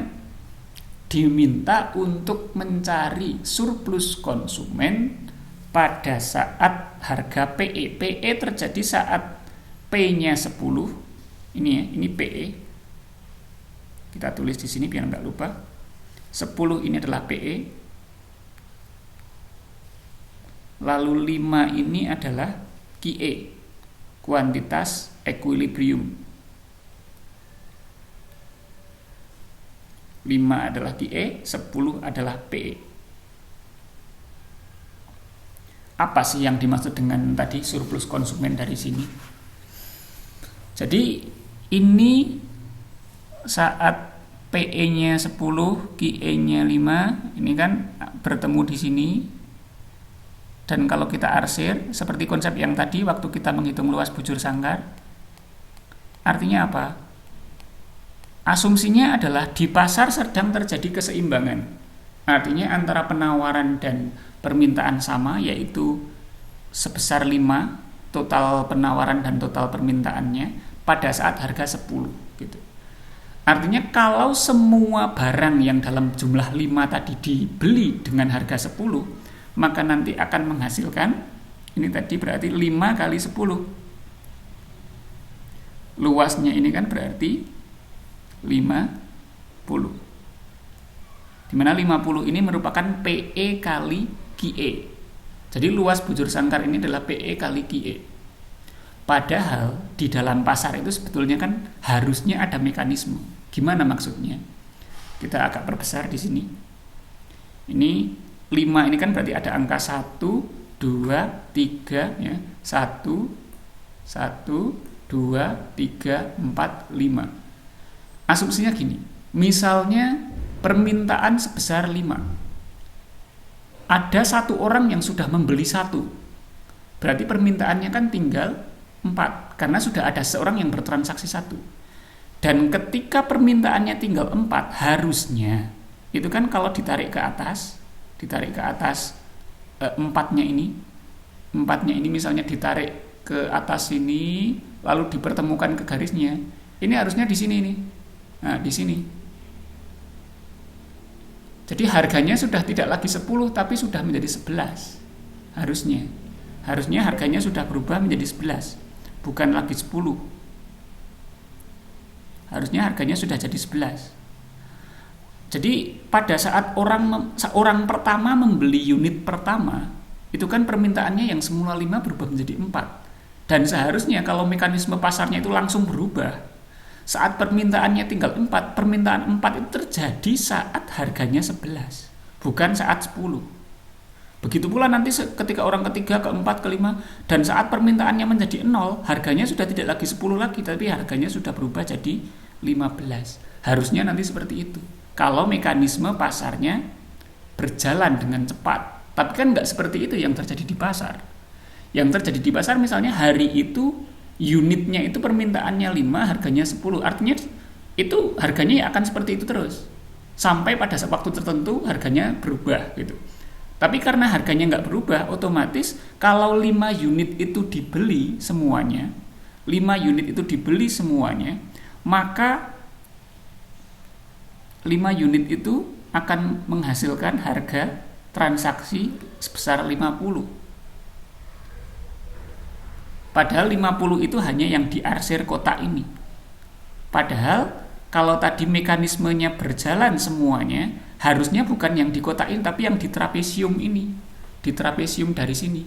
diminta untuk mencari surplus konsumen pada saat harga PE. PE terjadi saat P-nya 10. Ini ya, ini PE. Kita tulis di sini biar nggak lupa. 10 ini adalah PE. Lalu 5 ini adalah QE. Kuantitas equilibrium. 5 adalah QE, 10 adalah PE. Apa sih yang dimaksud dengan tadi surplus konsumen dari sini? Jadi ini saat PE-nya 10, QE-nya 5, ini kan bertemu di sini. Dan kalau kita arsir, seperti konsep yang tadi waktu kita menghitung luas bujur sangkar, artinya apa? Asumsinya adalah di pasar sedang terjadi keseimbangan. Artinya antara penawaran dan permintaan sama, yaitu sebesar 5 total penawaran dan total permintaannya pada saat harga 10 gitu. Artinya kalau semua barang yang dalam jumlah 5 tadi dibeli dengan harga 10, maka nanti akan menghasilkan, ini tadi berarti 5 kali 10. Luasnya ini kan berarti 50. Dimana 50 ini merupakan PE kali QE. Jadi luas bujur sangkar ini adalah PE kali QE. Padahal di dalam pasar itu sebetulnya kan harusnya ada mekanisme. Gimana maksudnya? Kita agak perbesar di sini. Ini 5 ini kan berarti ada angka 1, 2, 3 ya. 1, 2, 3, 4, 5. Asumsinya gini, misalnya permintaan sebesar 5. Ada satu orang yang sudah membeli 1. Berarti permintaannya kan tinggal 4 karena sudah ada seorang yang bertransaksi 1. Dan ketika permintaannya tinggal 4, harusnya itu kan kalau ditarik ke atas empatnya ini misalnya ditarik ke atas sini lalu dipertemukan ke garisnya, ini harusnya di sini nih. Nah, di sini. Jadi harganya sudah tidak lagi 10 tapi sudah menjadi 11. Harusnya harganya sudah berubah menjadi 11, bukan lagi 10. Harusnya harganya sudah jadi 11. Jadi pada saat orang pertama membeli unit pertama, itu kan permintaannya yang semula 5 berubah menjadi 4. Dan seharusnya kalau mekanisme pasarnya itu langsung berubah. Saat permintaannya tinggal 4, permintaan 4 itu terjadi saat harganya 11, bukan saat 10. Begitu pula nanti ketika orang ketiga, keempat, kelima, dan saat permintaannya menjadi 0, harganya sudah tidak lagi 10 lagi, tapi harganya sudah berubah jadi 15. Harusnya nanti seperti itu. Kalau mekanisme pasarnya berjalan dengan cepat. Tapi kan nggak seperti itu yang terjadi di pasar. Yang terjadi di pasar misalnya hari itu unitnya itu permintaannya 5, harganya 10. Artinya itu harganya akan seperti itu terus. Sampai pada waktu tertentu harganya berubah gitu. Tapi karena harganya nggak berubah, otomatis kalau 5 unit itu dibeli semuanya, maka 5 unit itu akan menghasilkan harga transaksi sebesar 50. Padahal 50 itu hanya yang diarsir kotak ini. Padahal kalau tadi mekanismenya berjalan semuanya, harusnya bukan yang dikotakin tapi yang di trapesium ini, di trapesium dari sini.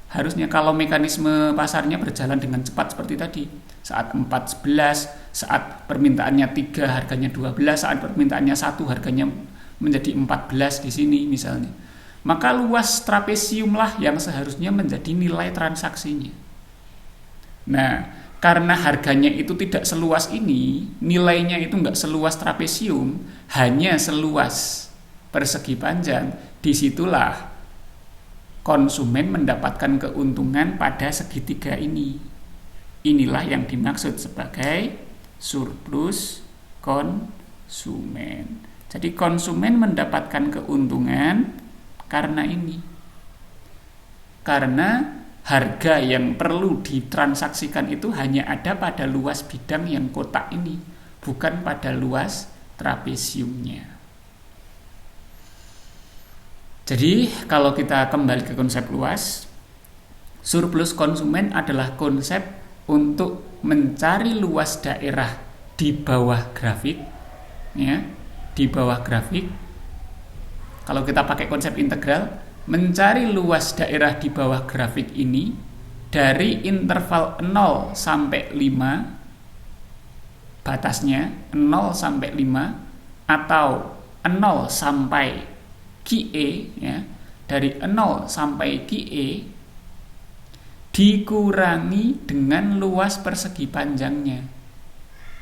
Harusnya kalau mekanisme pasarnya berjalan dengan cepat seperti tadi, saat 4.11, saat permintaannya 3 harganya 12, saat permintaannya 1 harganya menjadi 14 di sini misalnya, maka luas trapesium lah yang seharusnya menjadi nilai transaksinya. Nah, karena harganya itu tidak seluas ini, nilainya itu nggak seluas trapesium, hanya seluas persegi panjang, disitulah konsumen mendapatkan keuntungan pada segitiga ini. Inilah yang dimaksud sebagai surplus konsumen. Jadi konsumen mendapatkan keuntungan karena ini. Karena harga yang perlu ditransaksikan itu hanya ada pada luas bidang yang kotak ini, bukan pada luas trapesiumnya. Jadi kalau kita kembali ke konsep luas, surplus konsumen adalah konsep untuk mencari luas daerah di bawah grafik, ya, di bawah grafik. Kalau kita pakai konsep integral, mencari luas daerah di bawah grafik ini dari interval 0 sampai 5, batasnya 0 sampai 5 atau 0 sampai QE, ya, dari 0 sampai QE dikurangi dengan luas persegi panjangnya.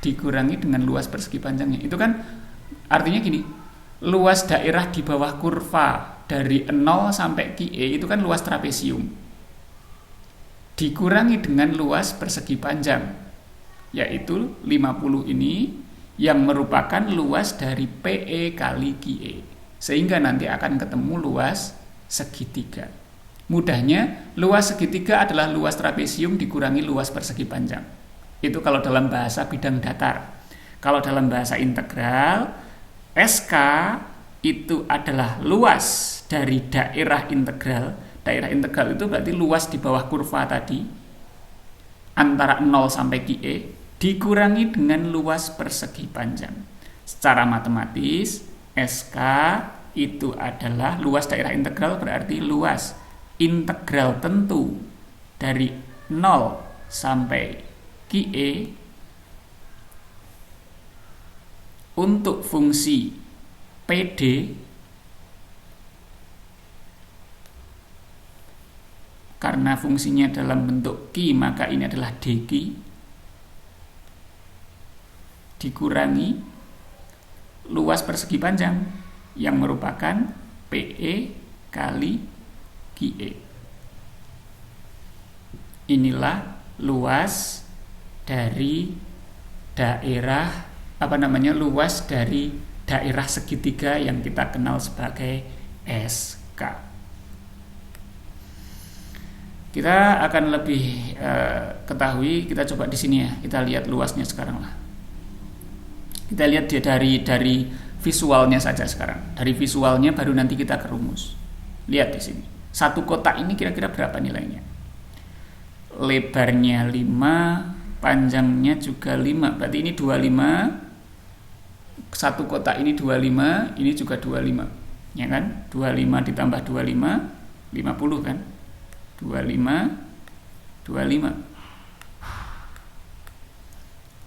Dikurangi dengan luas persegi panjangnya. Itu kan artinya gini, luas daerah di bawah kurva dari 0 sampai QE itu kan luas trapesium. Dikurangi dengan luas persegi panjang, yaitu 50 ini yang merupakan luas dari PE kali QE. Sehingga nanti akan ketemu luas segitiga. Mudahnya, luas segitiga adalah luas trapesium dikurangi luas persegi panjang. Itu kalau dalam bahasa bidang datar. Kalau dalam bahasa integral, SK itu adalah luas dari daerah integral. Daerah integral itu berarti luas di bawah kurva tadi, antara 0 sampai QE, dikurangi dengan luas persegi panjang. Secara matematis, SK itu adalah luas daerah integral, berarti luas integral tentu dari 0 sampai QE untuk fungsi PD, karena fungsinya dalam bentuk Q maka ini adalah DQ, dikurangi luas persegi panjang yang merupakan PE kali QE. Inilah luas dari daerah luas dari daerah segitiga yang kita kenal sebagai SK. Kita akan lebih ketahui, kita coba di sini ya, kita lihat luasnya sekarang lah. Kita lihat dia dari visualnya saja sekarang. Dari visualnya baru nanti kita ke rumus. Lihat di sini. Satu kotak ini kira-kira berapa nilainya? Lebarnya 5, panjangnya juga 5. Berarti ini 25. Satu kotak ini 25, ini juga 25. Ya kan? 25 ditambah 25, 50 kan? 25, 25.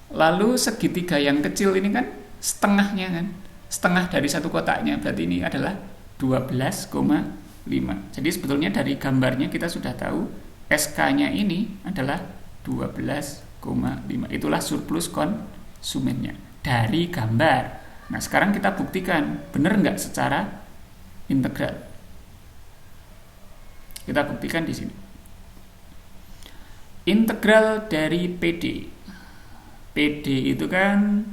Lalu segitiga yang kecil ini kan setengahnya kan? Setengah dari satu kotaknya, berarti ini adalah 12,5. Jadi sebetulnya dari gambarnya kita sudah tahu SK-nya ini adalah 12,5. Itulah surplus konsumennya dari gambar. Nah sekarang kita buktikan benar nggak secara integral. Kita buktikan di sini. Integral dari PD. PD itu kan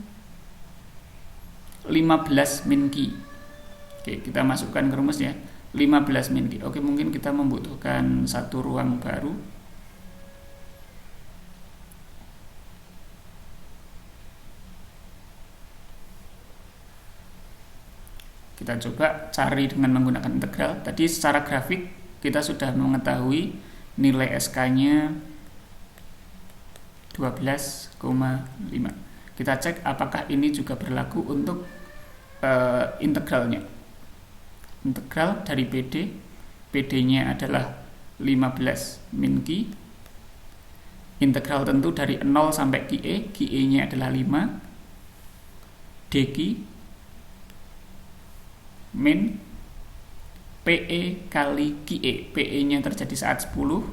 15 min Q. Oke, kita masukkan ke rumus ya. 15 min Q. Oke, mungkin kita membutuhkan satu ruang baru. Kita coba cari dengan menggunakan integral. Tadi secara grafik kita sudah mengetahui nilai SK-nya 12,5. Kita cek apakah ini juga berlaku untuk integralnya. Integral dari PD, PD-nya adalah 15 min Q. Integral tentu dari 0 sampai QE, QE-nya adalah 5 dQ min PE kali QE. PE-nya terjadi saat 10,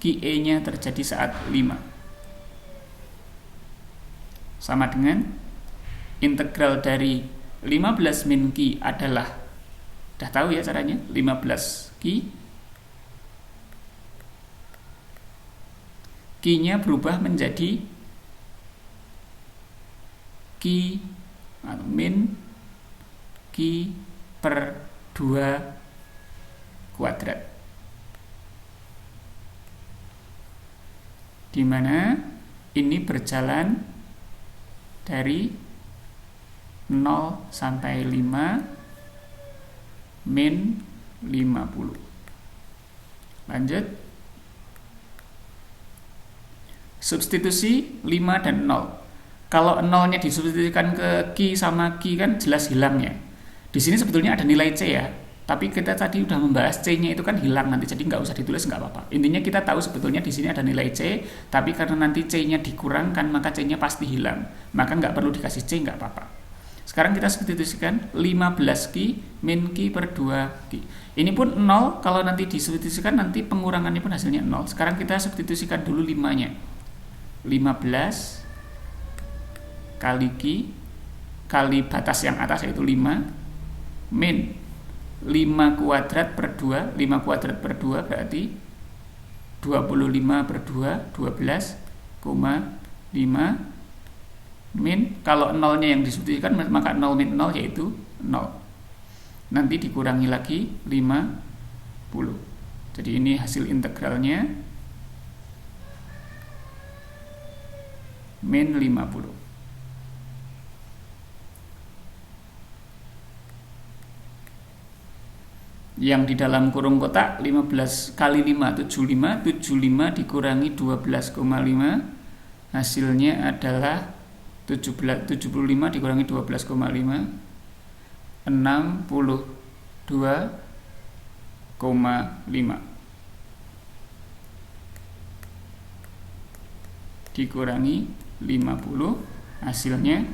QE-nya terjadi saat 5. Sama dengan integral dari 15 min Q adalah, udah tahu ya caranya, 15 Q. Q-nya berubah menjadi Q atau min Q per 2 kuadrat. Di mana ini berjalan dari 0 sampai 5 min 50. Lanjut. Substitusi 5 dan 0. Kalau 0-nya disubstitusikan ke Q sama Q kan jelas hilang ya. Di sini sebetulnya ada nilai C ya. Tapi kita tadi udah membahas C-nya itu kan hilang nanti, jadi nggak usah ditulis, nggak apa-apa. Intinya kita tahu sebetulnya di sini ada nilai C, tapi karena nanti C-nya dikurangkan maka C-nya pasti hilang. Maka nggak perlu dikasih C, nggak apa-apa. Sekarang kita substitusikan 15 Q min Q per 2 Q. Ini pun 0, kalau nanti disubstitusikan nanti pengurangannya pun hasilnya 0. Sekarang kita substitusikan dulu 5-nya. 15 kali Q kali batas yang atas yaitu 5 min 5 kuadrat per 2, 5 kuadrat per 2 berarti 25 per 2, 12,5 min, kalau 0-nya yang disubstitusikan maka 0 min 0 yaitu 0. Nanti dikurangi lagi 50. Jadi ini hasil integralnya min 50. Yang di dalam kurung kotak 15 kali 5 75, 75 dikurangi 12,5 hasilnya adalah 75 dikurangi 12,5 62,5 dikurangi 50 hasilnya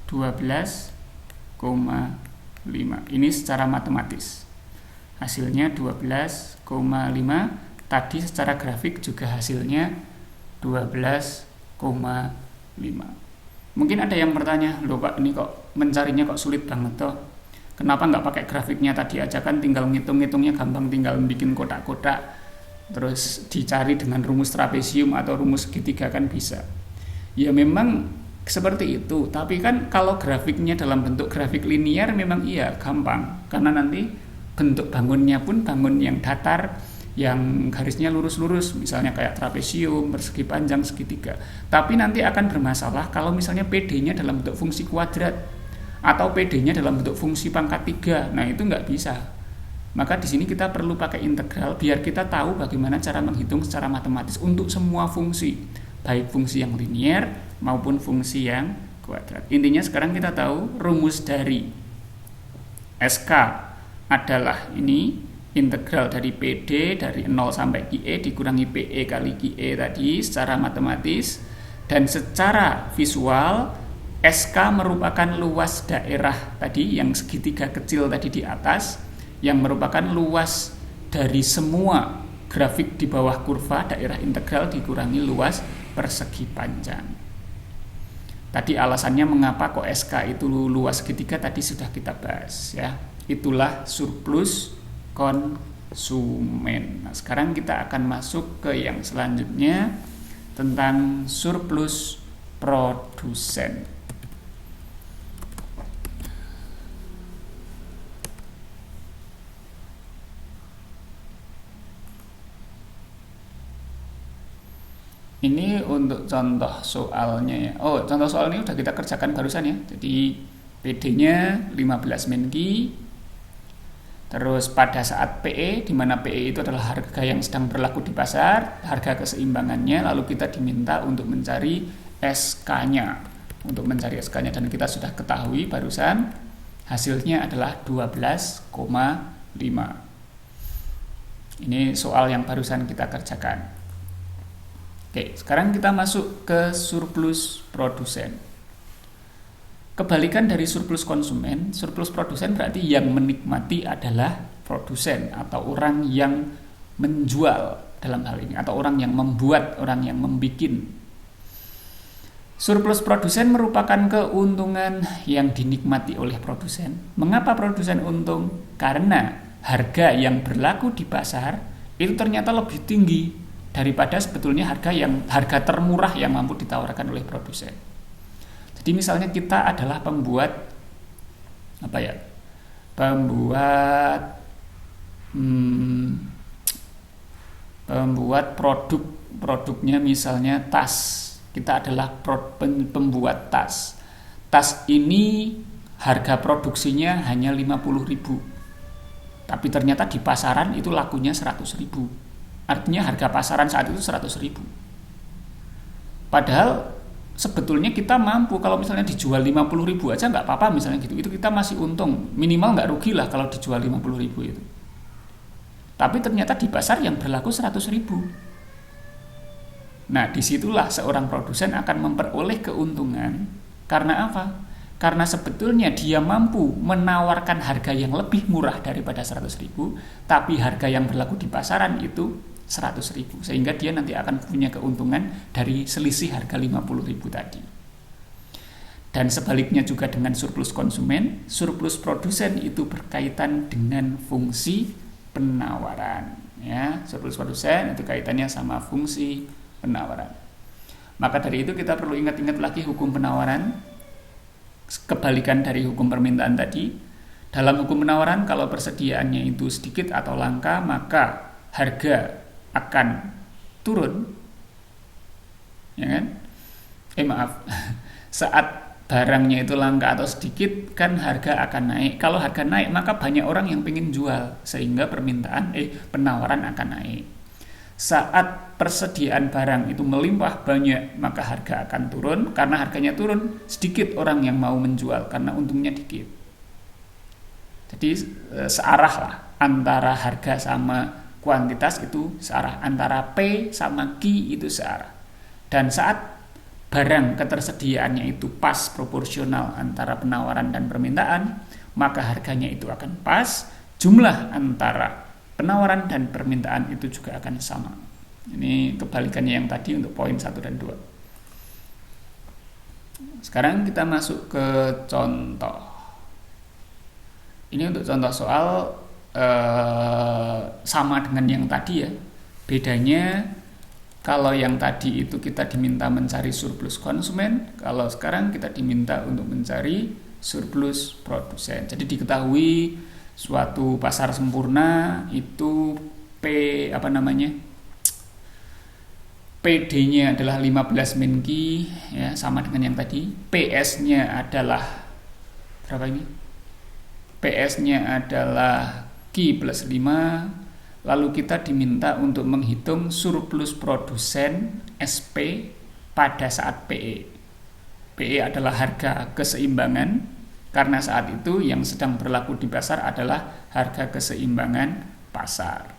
12,5. Ini secara matematis hasilnya 12,5. Tadi secara grafik juga hasilnya 12,5. Mungkin ada yang bertanya, loh Pak, ini kok mencarinya kok sulit banget toh, kenapa nggak pakai grafiknya tadi aja, kan tinggal ngitung-ngitungnya gampang, tinggal bikin kotak-kotak terus dicari dengan rumus trapesium atau rumus segitiga kan bisa. Ya memang seperti itu, tapi kan kalau grafiknya dalam bentuk grafik linear memang iya gampang, karena nanti bentuk bangunnya pun bangun yang datar, yang garisnya lurus-lurus, misalnya kayak trapesium, persegi panjang, segitiga. Tapi nanti akan bermasalah kalau misalnya PD-nya dalam bentuk fungsi kuadrat atau PD-nya dalam bentuk fungsi pangkat 3. Nah, itu nggak bisa. Maka di sini kita perlu pakai integral biar kita tahu bagaimana cara menghitung secara matematis untuk semua fungsi, baik fungsi yang linear maupun fungsi yang kuadrat. Intinya sekarang kita tahu rumus dari SK adalah ini, integral dari PD dari 0 sampai QE dikurangi PE kali QE tadi secara matematis, dan secara visual SK merupakan luas daerah tadi yang segitiga kecil tadi di atas, yang merupakan luas dari semua grafik di bawah kurva daerah integral dikurangi luas persegi panjang. Tadi alasannya mengapa kok SK itu luas segitiga tadi sudah kita bahas ya. Itulah surplus konsumen. Nah, sekarang kita akan masuk ke yang selanjutnya tentang surplus produsen. Ini untuk contoh soalnya ya. Oh, contoh soal ini udah kita kerjakan barusan ya. Jadi PD-nya 15 min Q, Terus pada saat PE, di mana PE itu adalah harga yang sedang berlaku di pasar, harga keseimbangannya, lalu kita diminta untuk mencari SK-nya. Untuk mencari SK-nya, dan kita sudah ketahui barusan hasilnya adalah 12,5. Ini soal yang barusan kita kerjakan. Oke, sekarang kita masuk ke surplus produsen. Kebalikan dari surplus konsumen, surplus produsen berarti yang menikmati adalah produsen atau orang yang menjual dalam hal ini, atau orang yang membuat, orang yang membikin. Surplus produsen merupakan keuntungan yang dinikmati oleh produsen. Mengapa produsen untung? Karena harga yang berlaku di pasar itu ternyata lebih tinggi daripada sebetulnya harga termurah yang mampu ditawarkan oleh produsen. Jadi misalnya kita adalah pembuat produknya misalnya tas. Kita adalah pembuat tas. Tas ini harga produksinya hanya 50.000. Tapi ternyata di pasaran itu lakunya 100.000. Artinya harga pasaran saat itu 100.000. Padahal sebetulnya kita mampu kalau misalnya dijual 50.000 aja nggak apa-apa misalnya gitu. Itu kita masih untung. Minimal nggak rugi lah kalau dijual 50.000 itu. Tapi ternyata di pasar yang berlaku 100.000. Nah, disitulah seorang produsen akan memperoleh keuntungan. Karena apa? Karena sebetulnya dia mampu menawarkan harga yang lebih murah daripada 100.000, tapi harga yang berlaku di pasaran itu 100.000, sehingga dia nanti akan punya keuntungan dari selisih harga 50.000 tadi. Dan sebaliknya juga dengan surplus konsumen, surplus produsen itu berkaitan dengan fungsi penawaran. Ya, surplus produsen itu kaitannya sama fungsi penawaran. Maka dari itu kita perlu ingat-ingat lagi hukum penawaran, kebalikan dari hukum permintaan tadi. Dalam hukum penawaran, kalau persediaannya itu sedikit atau langka, maka harga akan turun, ya kan? Saat barangnya itu langka atau sedikit, kan harga akan naik. Kalau harga naik, maka banyak orang yang ingin jual, sehingga penawaran akan naik. Saat persediaan barang itu melimpah banyak, maka harga akan turun. Karena harganya turun, sedikit orang yang mau menjual karena untungnya dikit. Jadi searah lah antara harga sama kuantitas itu searah, antara P sama Q itu searah. Dan saat barang ketersediaannya itu pas proporsional antara penawaran dan permintaan, maka harganya itu akan pas. Jumlah antara penawaran dan permintaan itu juga akan sama. Ini kebalikannya yang tadi untuk poin 1 dan 2. Sekarang kita masuk ke contoh. Ini untuk contoh soal sama dengan yang tadi ya. Bedanya kalau yang tadi itu kita diminta mencari surplus konsumen, kalau sekarang kita diminta untuk mencari surplus produsen. Jadi diketahui suatu pasar sempurna itu PD-nya adalah 15 min Q, ya, sama dengan yang tadi. PS-nya adalah berapa ini? PS-nya adalah Q plus 5. Lalu kita diminta untuk menghitung surplus produsen SP pada saat PE. PE adalah harga keseimbangan. Karena saat itu yang sedang berlaku di pasar adalah harga keseimbangan pasar.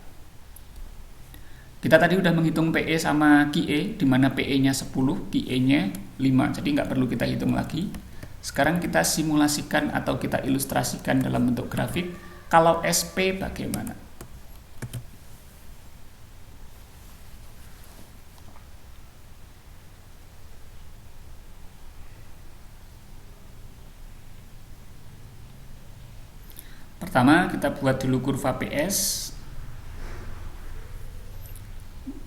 Kita tadi udah menghitung PE sama QE, di mana PE-nya 10, QE-nya 5. Jadi nggak perlu kita hitung lagi. Sekarang kita simulasikan atau kita ilustrasikan dalam bentuk grafik. Kalau SP bagaimana? Pertama kita buat dulu kurva PS.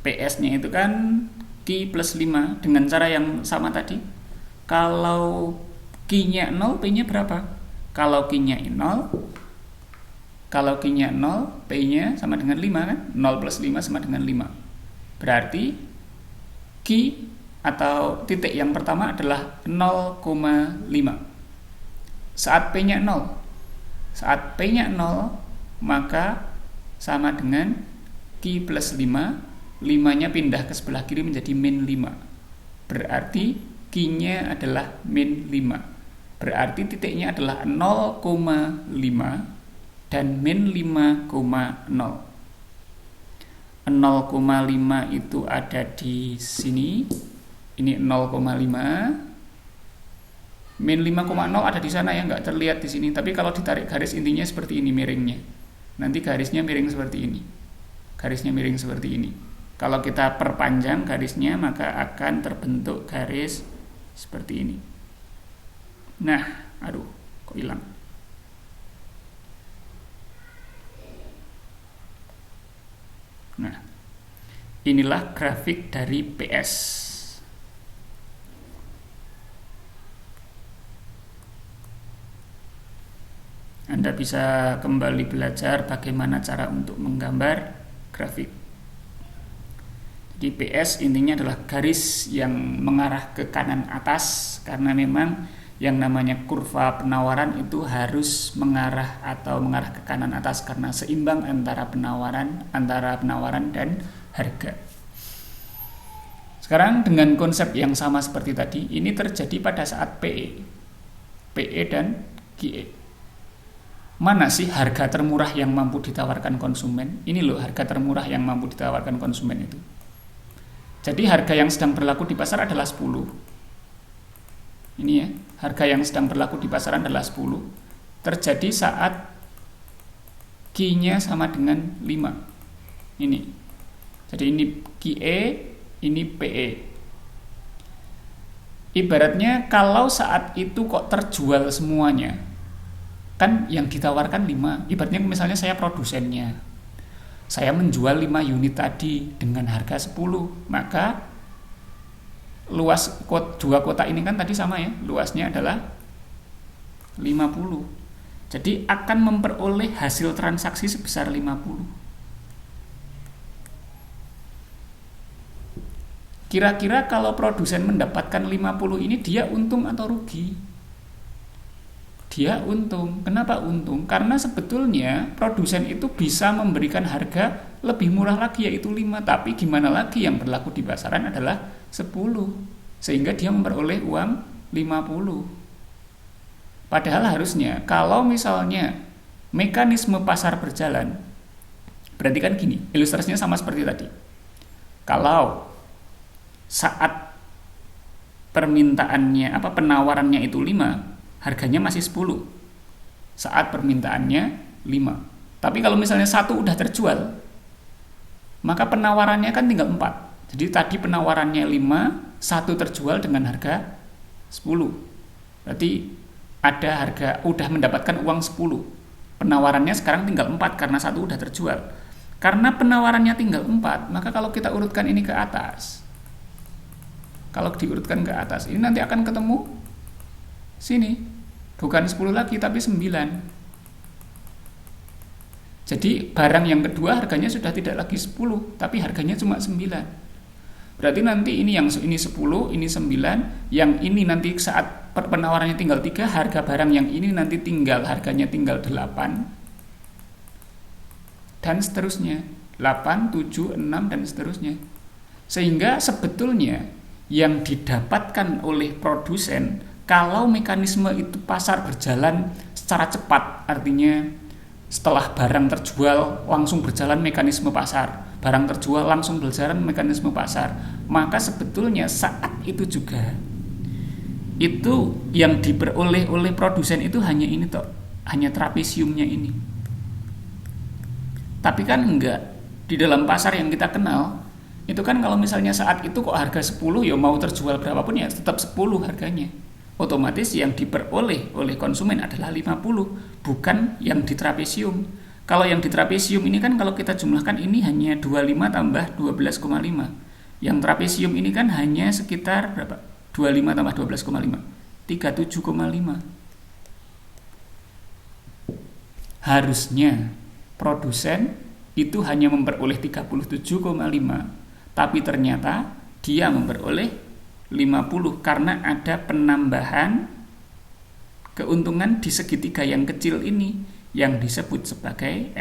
PS-nya itu kan Q plus 5 dengan cara yang sama tadi. Kalau Q-nya 0, P-nya berapa? Kalau Q-nya 0, P-nya sama dengan 5 kan? 0 plus 5 sama dengan 5. Berarti Q atau titik yang pertama adalah 0,5. Saat P-nya 0, maka sama dengan Q plus 5, 5-nya pindah ke sebelah kiri menjadi min 5. Berarti Q-nya adalah min 5. Berarti titiknya adalah 0,5 dan min 5,0. 0,5 itu ada di sini. Ini 0,5. Min 5,0 ada di sana ya, nggak terlihat di sini. Tapi kalau ditarik garis intinya seperti ini miringnya. Nanti garisnya miring seperti ini. Garisnya miring seperti ini. Kalau kita perpanjang garisnya maka akan terbentuk garis seperti ini. Nah, aduh, kok hilang? Nah, inilah grafik dari PS. Anda bisa kembali belajar bagaimana cara untuk menggambar grafik. Jadi PS intinya adalah garis yang mengarah ke kanan atas, karena memang yang namanya kurva penawaran itu harus mengarah ke kanan atas karena seimbang antara penawaran dan harga. Sekarang dengan konsep yang sama seperti tadi, ini terjadi pada saat PE dan QE. Mana sih harga termurah yang mampu ditawarkan konsumen? Ini loh harga termurah yang mampu ditawarkan konsumen itu. Jadi harga yang sedang berlaku di pasar adalah 10. Ini ya, harga yang sedang berlaku di pasaran adalah 10. Terjadi saat Q-nya sama dengan 5. Ini. Jadi ini QE, ini PE. Ibaratnya kalau saat itu kok terjual semuanya, kan yang ditawarkan 5. Ibaratnya misalnya saya produsennya, saya menjual 5 unit tadi dengan harga 10, maka luas dua kotak ini kan tadi sama ya, luasnya adalah 50. Jadi akan memperoleh hasil transaksi sebesar 50. Kira-kira kalau produsen mendapatkan 50 ini dia untung atau rugi? Dia untung. Kenapa untung? Karena sebetulnya produsen itu bisa memberikan harga lebih murah lagi, yaitu 5. Tapi gimana lagi, yang berlaku di pasaran adalah 10. Sehingga dia memperoleh uang 50. Padahal harusnya kalau misalnya mekanisme pasar berjalan, berarti kan gini, ilustrasinya sama seperti tadi. Kalau saat penawarannya itu 5, harganya masih 10. Saat permintaannya 5. Tapi kalau misalnya 1 udah terjual, maka penawarannya kan tinggal 4. Jadi tadi penawarannya 5, 1 terjual dengan harga 10. Berarti ada harga, udah mendapatkan uang 10. Penawarannya sekarang tinggal 4 karena 1 udah terjual. Karena penawarannya tinggal 4, maka kalau kita urutkan ini ke atas, kalau diurutkan ke atas, ini nanti akan ketemu sini, bukan 10 lagi tapi 9. Jadi barang yang kedua harganya sudah tidak lagi 10, tapi harganya cuma 9. Berarti nanti ini 10, ini 9, yang ini nanti saat penawarannya tinggal 3, harga barang yang ini nanti harganya tinggal 8. Dan seterusnya, 8, 7, 6 dan seterusnya. Sehingga sebetulnya yang didapatkan oleh produsen kalau mekanisme itu pasar berjalan secara cepat, artinya setelah barang terjual langsung berjalan mekanisme pasar, barang terjual langsung berjalan mekanisme pasar, maka sebetulnya saat itu juga itu yang diperoleh oleh produsen itu hanya ini toh, hanya trapesiumnya ini. Tapi kan enggak, di dalam pasar yang kita kenal itu kan kalau misalnya saat itu kok harga 10, ya mau terjual berapapun ya tetap 10 harganya. Otomatis yang diperoleh oleh konsumen adalah 50, bukan yang di trapesium. Kalau yang di trapesium ini kan kalau kita jumlahkan ini hanya 25 tambah 12,5. Yang trapesium ini kan hanya sekitar berapa? 25 tambah 12,5. 37,5. Harusnya produsen itu hanya memperoleh 37,5, tapi ternyata dia memperoleh 50 karena ada penambahan keuntungan di segitiga yang kecil ini, yang disebut sebagai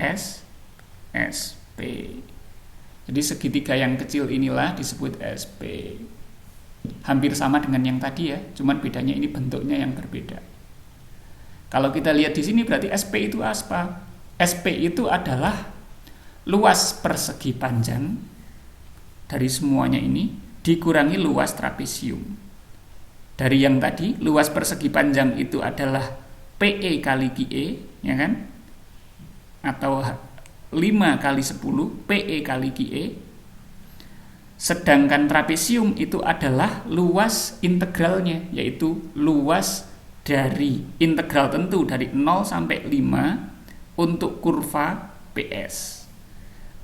SP. Jadi segitiga yang kecil inilah disebut SP. Hampir sama dengan yang tadi ya, cuman bedanya ini bentuknya yang berbeda. Kalau kita lihat di sini berarti SP itu apa? SP itu adalah luas persegi panjang dari semuanya ini dikurangi luas trapesium. Dari yang tadi, luas persegi panjang itu adalah PE kali QE, ya kan? Atau 5 kali 10 PE kali QE. Sedangkan trapesium itu adalah luas integralnya, yaitu luas dari integral tentu dari 0 sampai 5 untuk kurva PS.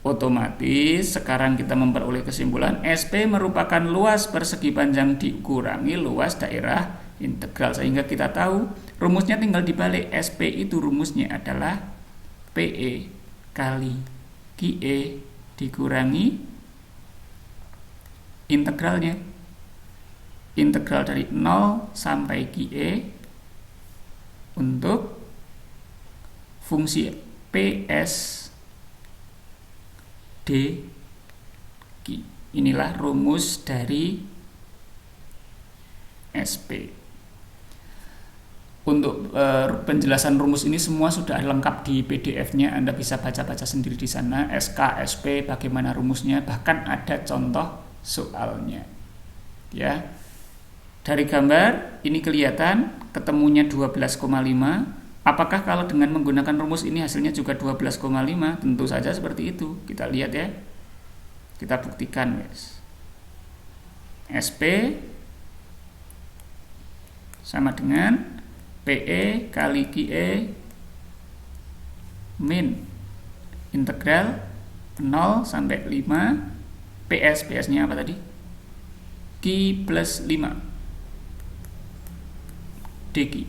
Otomatis sekarang kita memperoleh kesimpulan SP merupakan luas persegi panjang dikurangi luas daerah integral, sehingga kita tahu rumusnya tinggal dibalik. SP itu rumusnya adalah PE kali QE dikurangi integralnya, integral dari 0 sampai QE untuk fungsi PS D Q. Inilah rumus dari SP. Untuk penjelasan rumus ini semua sudah lengkap di PDF-nya, Anda bisa baca-baca sendiri di sana, SK, SP, bagaimana rumusnya, bahkan ada contoh soalnya. Ya. Dari gambar ini kelihatan ketemunya 12,5. Apakah kalau dengan menggunakan rumus ini hasilnya juga 12,5? Tentu saja seperti itu. Kita lihat ya. Kita buktikan, guys. SP sama dengan PE kali QE min integral 0 sampai 5 PS-nya apa tadi? Q plus 5 dq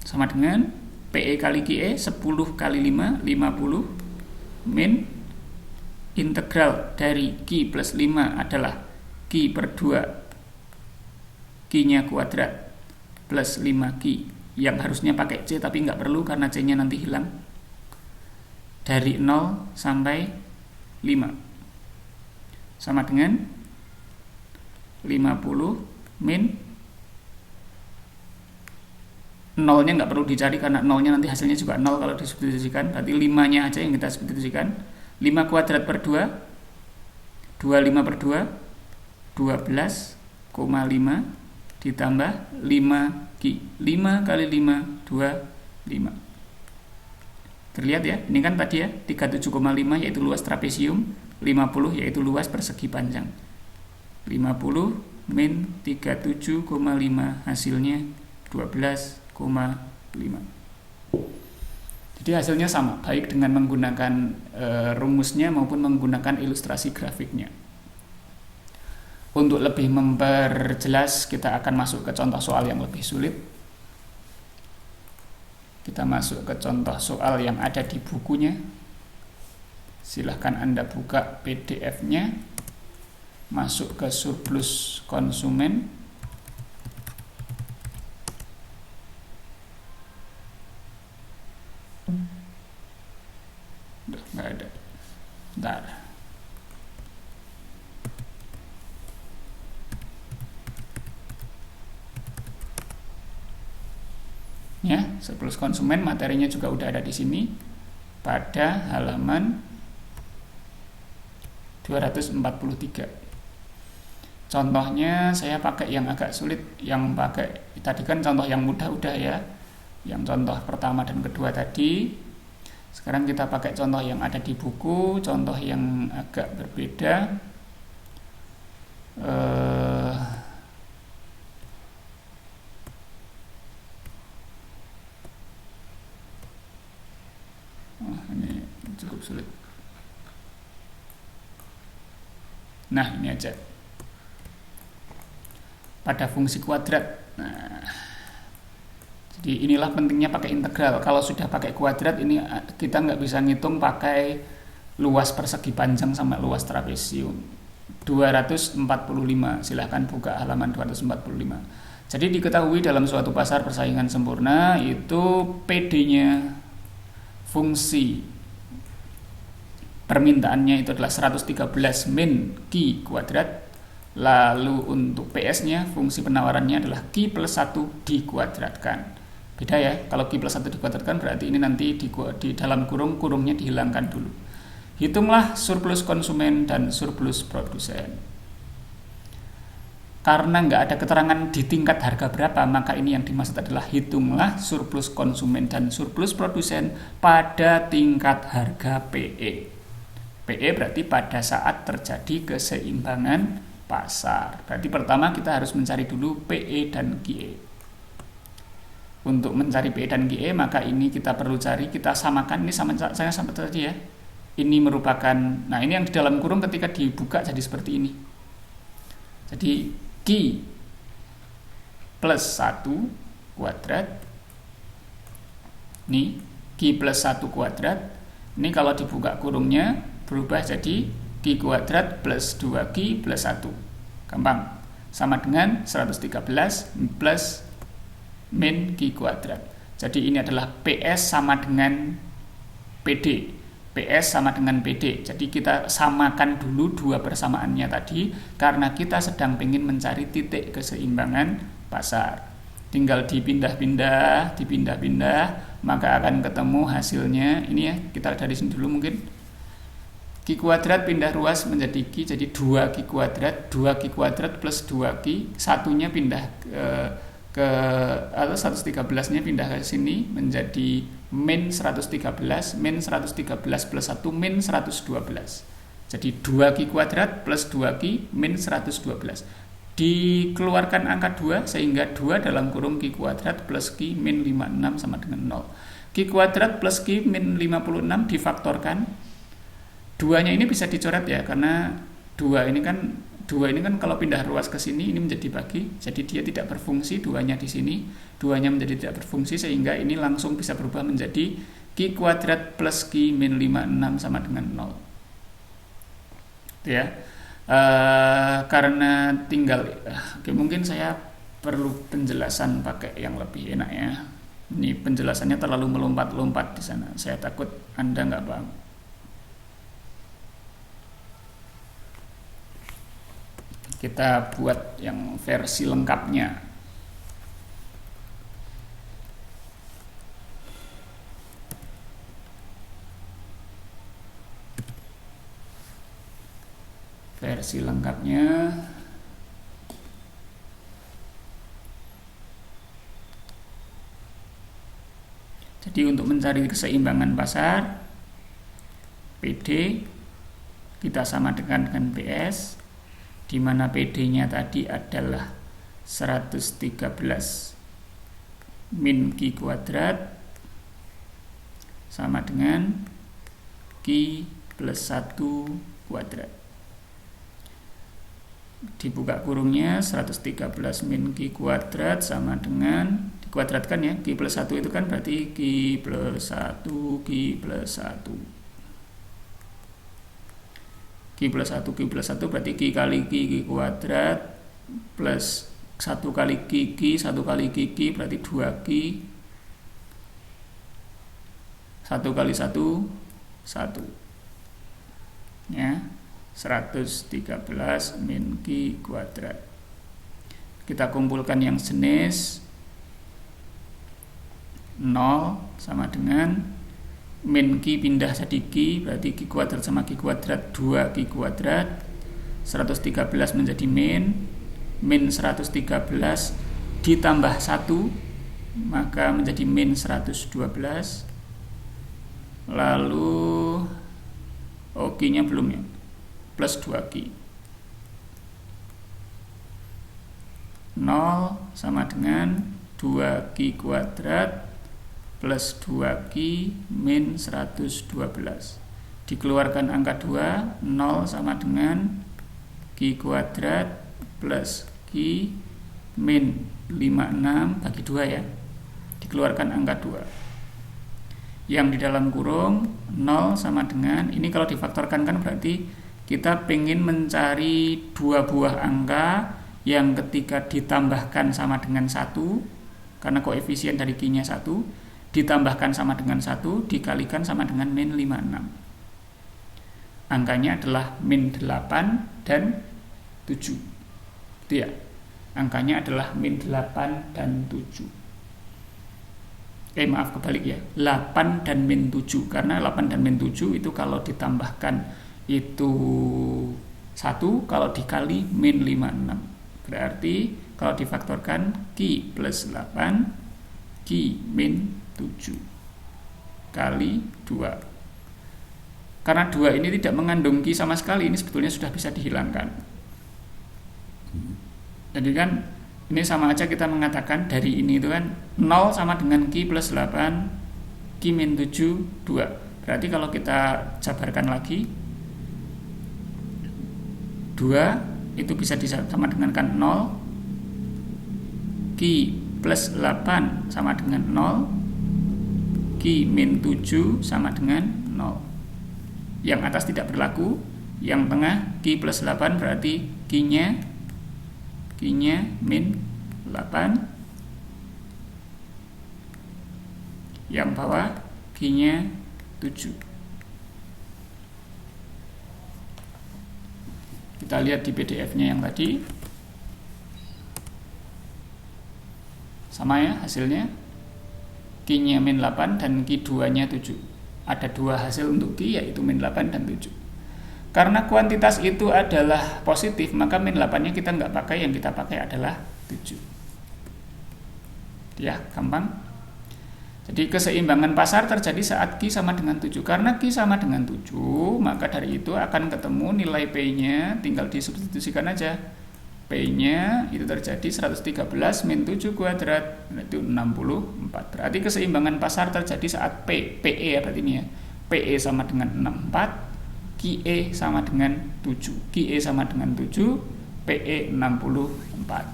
sama dengan PE kali QE 10 kali 5 50 min integral dari Q plus 5 adalah Q per 2 Q-nya kuadrat plus 5Q, yang harusnya pakai C tapi nggak perlu karena C-nya nanti hilang, dari 0 sampai 5 sama dengan 50 min nolnya nggak perlu dicari karena nolnya nanti hasilnya juga 0 kalau disubstitusikan, berarti 5 nya aja yang kita substitusikan. 5 kuadrat per 2 25 per 2 12,5 ditambah 5Q, 5 kali 5 25. Terlihat ya, ini kan tadi ya 37,5 yaitu luas trapesium, 50 yaitu luas persegi panjang. 50 min 37,5 hasilnya 12,5. Jadi hasilnya sama, baik dengan menggunakan rumusnya maupun menggunakan ilustrasi grafiknya. Untuk lebih memperjelas, kita akan masuk ke contoh soal yang lebih sulit. Kita masuk ke contoh soal yang ada di bukunya. Silahkan Anda buka PDF-nya, masuk ke surplus konsumen. Udah nggak ada. Bentar. Ya, surplus konsumen materinya juga udah ada di sini pada halaman 243. Contohnya saya pakai yang agak sulit, yang pakai tadi kan contoh yang mudah udah ya, yang contoh pertama dan kedua tadi. Sekarang kita pakai contoh yang ada di buku, contoh yang agak berbeda. Ini cukup sulit. Nah, ini aja. Pada fungsi kuadrat. Nah, jadi inilah pentingnya pakai integral. Kalau sudah pakai kuadrat, ini kita nggak bisa ngitung pakai luas persegi panjang sama luas trapesium. 245. Silahkan buka halaman 245. Jadi diketahui dalam suatu pasar persaingan sempurna itu PD-nya fungsi permintaannya itu adalah 113 min Q kuadrat. Lalu untuk PS-nya fungsi penawarannya adalah Q plus 1 dikuadratkan. Beda ya, kalau Q plus 1 dikuadratkan berarti ini nanti di dalam kurungnya dihilangkan dulu. Hitunglah surplus konsumen dan surplus produsen. Karena nggak ada keterangan di tingkat harga berapa, maka ini yang dimaksud adalah hitunglah surplus konsumen dan surplus produsen pada tingkat harga PE. PE berarti pada saat terjadi keseimbangan pasar. Berarti pertama kita harus mencari dulu PE dan QE. Untuk mencari PE dan QE, maka ini kita perlu cari, kita samakan. Ini sama saya sama tadi ya. Ini merupakan, nah ini yang di dalam kurung ketika dibuka jadi seperti ini. Jadi Q plus 1 kuadrat. Ini Q plus 1 kuadrat. Ini kalau dibuka kurungnya berubah jadi Q kuadrat plus 2Q plus 1. Gampang. Sama dengan 113 plus min Q kuadrat. Jadi ini adalah PS sama dengan PD. PS sama dengan PD. Jadi kita samakan dulu dua persamaannya tadi karena kita sedang ingin mencari titik keseimbangan pasar. Tinggal dipindah-pindah, maka akan ketemu hasilnya. Ini ya, kita dari sini dulu mungkin. Q kuadrat pindah ruas menjadi Q, jadi 2Q kuadrat, 2Q kuadrat plus 2Q, satunya pindah atau 113-nya pindah ke sini menjadi min 113, min 113 plus 1, min 112. Jadi 2Q kuadrat plus 2Q, min 112. Dikeluarkan angka 2, sehingga 2 dalam kurung Q kuadrat plus Q min 56 sama dengan 0. Q kuadrat plus Q min 56 difaktorkan. 2-nya ini bisa dicoret ya, karena 2 ini kan kalau pindah ruas ke sini ini menjadi bagi, jadi dia tidak berfungsi. 2-nya di sini, 2-nya menjadi tidak berfungsi, sehingga ini langsung bisa berubah menjadi Q kuadrat plus Q min 56 sama dengan 0. Itu ya. Karena tinggal oke, mungkin saya perlu penjelasan pakai yang lebih enak ya. Ini penjelasannya terlalu melompat-lompat di sana. Saya takut Anda nggak paham. Kita buat yang versi lengkapnya. Versi lengkapnya. Jadi untuk mencari keseimbangan pasar, PD kita sama dengan PS, di mana PD-nya tadi adalah 113 min Q kuadrat sama dengan Q plus 1 kuadrat. Dibuka kurungnya 113 min Q kuadrat sama dengan, dikuadratkan ya, Q plus 1 itu kan berarti Q plus 1, Q plus 1. Q plus 1 berarti Q kali Q kuadrat plus 1 kali Q, 1 kali Q berarti 2Q, 1 kali 1, 1 ya, 113 min Q kuadrat. Kita kumpulkan yang jenis 0 sama dengan min Q pindah jadi Q, berarti Q kuadrat sama Q kuadrat 2Q kuadrat, 113 menjadi min 113 ditambah 1 maka menjadi min 112. Lalu Q nya belum ya, plus 2Q. 0 sama dengan 2Q kuadrat plus 2Q min 112. Dikeluarkan angka 2, 0 sama dengan Q kuadrat plus Q min 56 bagi 2 ya. Dikeluarkan angka 2. Yang di dalam kurung 0 sama dengan, ini kalau difaktorkan kan berarti kita pengen mencari dua buah angka yang ketika ditambahkan sama dengan 1, karena koefisien dari Q-nya 1, ditambahkan sama dengan 1, dikalikan sama dengan min 56. Angkanya adalah min 8 dan 7. Itu ya. Angkanya adalah min 8 dan 7. Maaf, kebalik ya. 8 dan min 7. Karena 8 dan min 7 itu kalau ditambahkan itu 1, kalau dikali min 56. Berarti kalau difaktorkan Q plus 8, Q min 7 kali 2. Karena 2 ini tidak mengandung Q sama sekali, ini sebetulnya sudah bisa dihilangkan. Jadi kan ini sama aja kita mengatakan dari ini itu kan 0 sama dengan Q plus 8, Q min 7, 2. Berarti kalau kita jabarkan lagi, 2 itu bisa sama dengan kan 0, Q plus 8 sama dengan 0, Q min 7 sama dengan 0. Yang atas tidak berlaku, yang tengah Q plus 8 berarti Q-nya min 8, yang bawah Q-nya 7. Kita lihat di PDF-nya yang tadi. Sama ya hasilnya. Q-nya min 8 dan Q2-nya 7. Ada 2 hasil untuk Q, yaitu min 8 dan 7. Karena kuantitas itu adalah positif, maka min 8-nya kita nggak pakai, yang kita pakai adalah 7. Ya, gampang. Jadi keseimbangan pasar terjadi saat Q sama dengan 7. Karena Q sama dengan 7, maka dari itu akan ketemu nilai P-nya, tinggal disubstitusikan aja. P-nya itu terjadi 113 min 7 kuadrat, itu 64. Berarti keseimbangan pasar terjadi saat PE ya berarti ini ya. PE sama dengan 64, QE sama dengan 7. QE sama dengan 7, PE 64.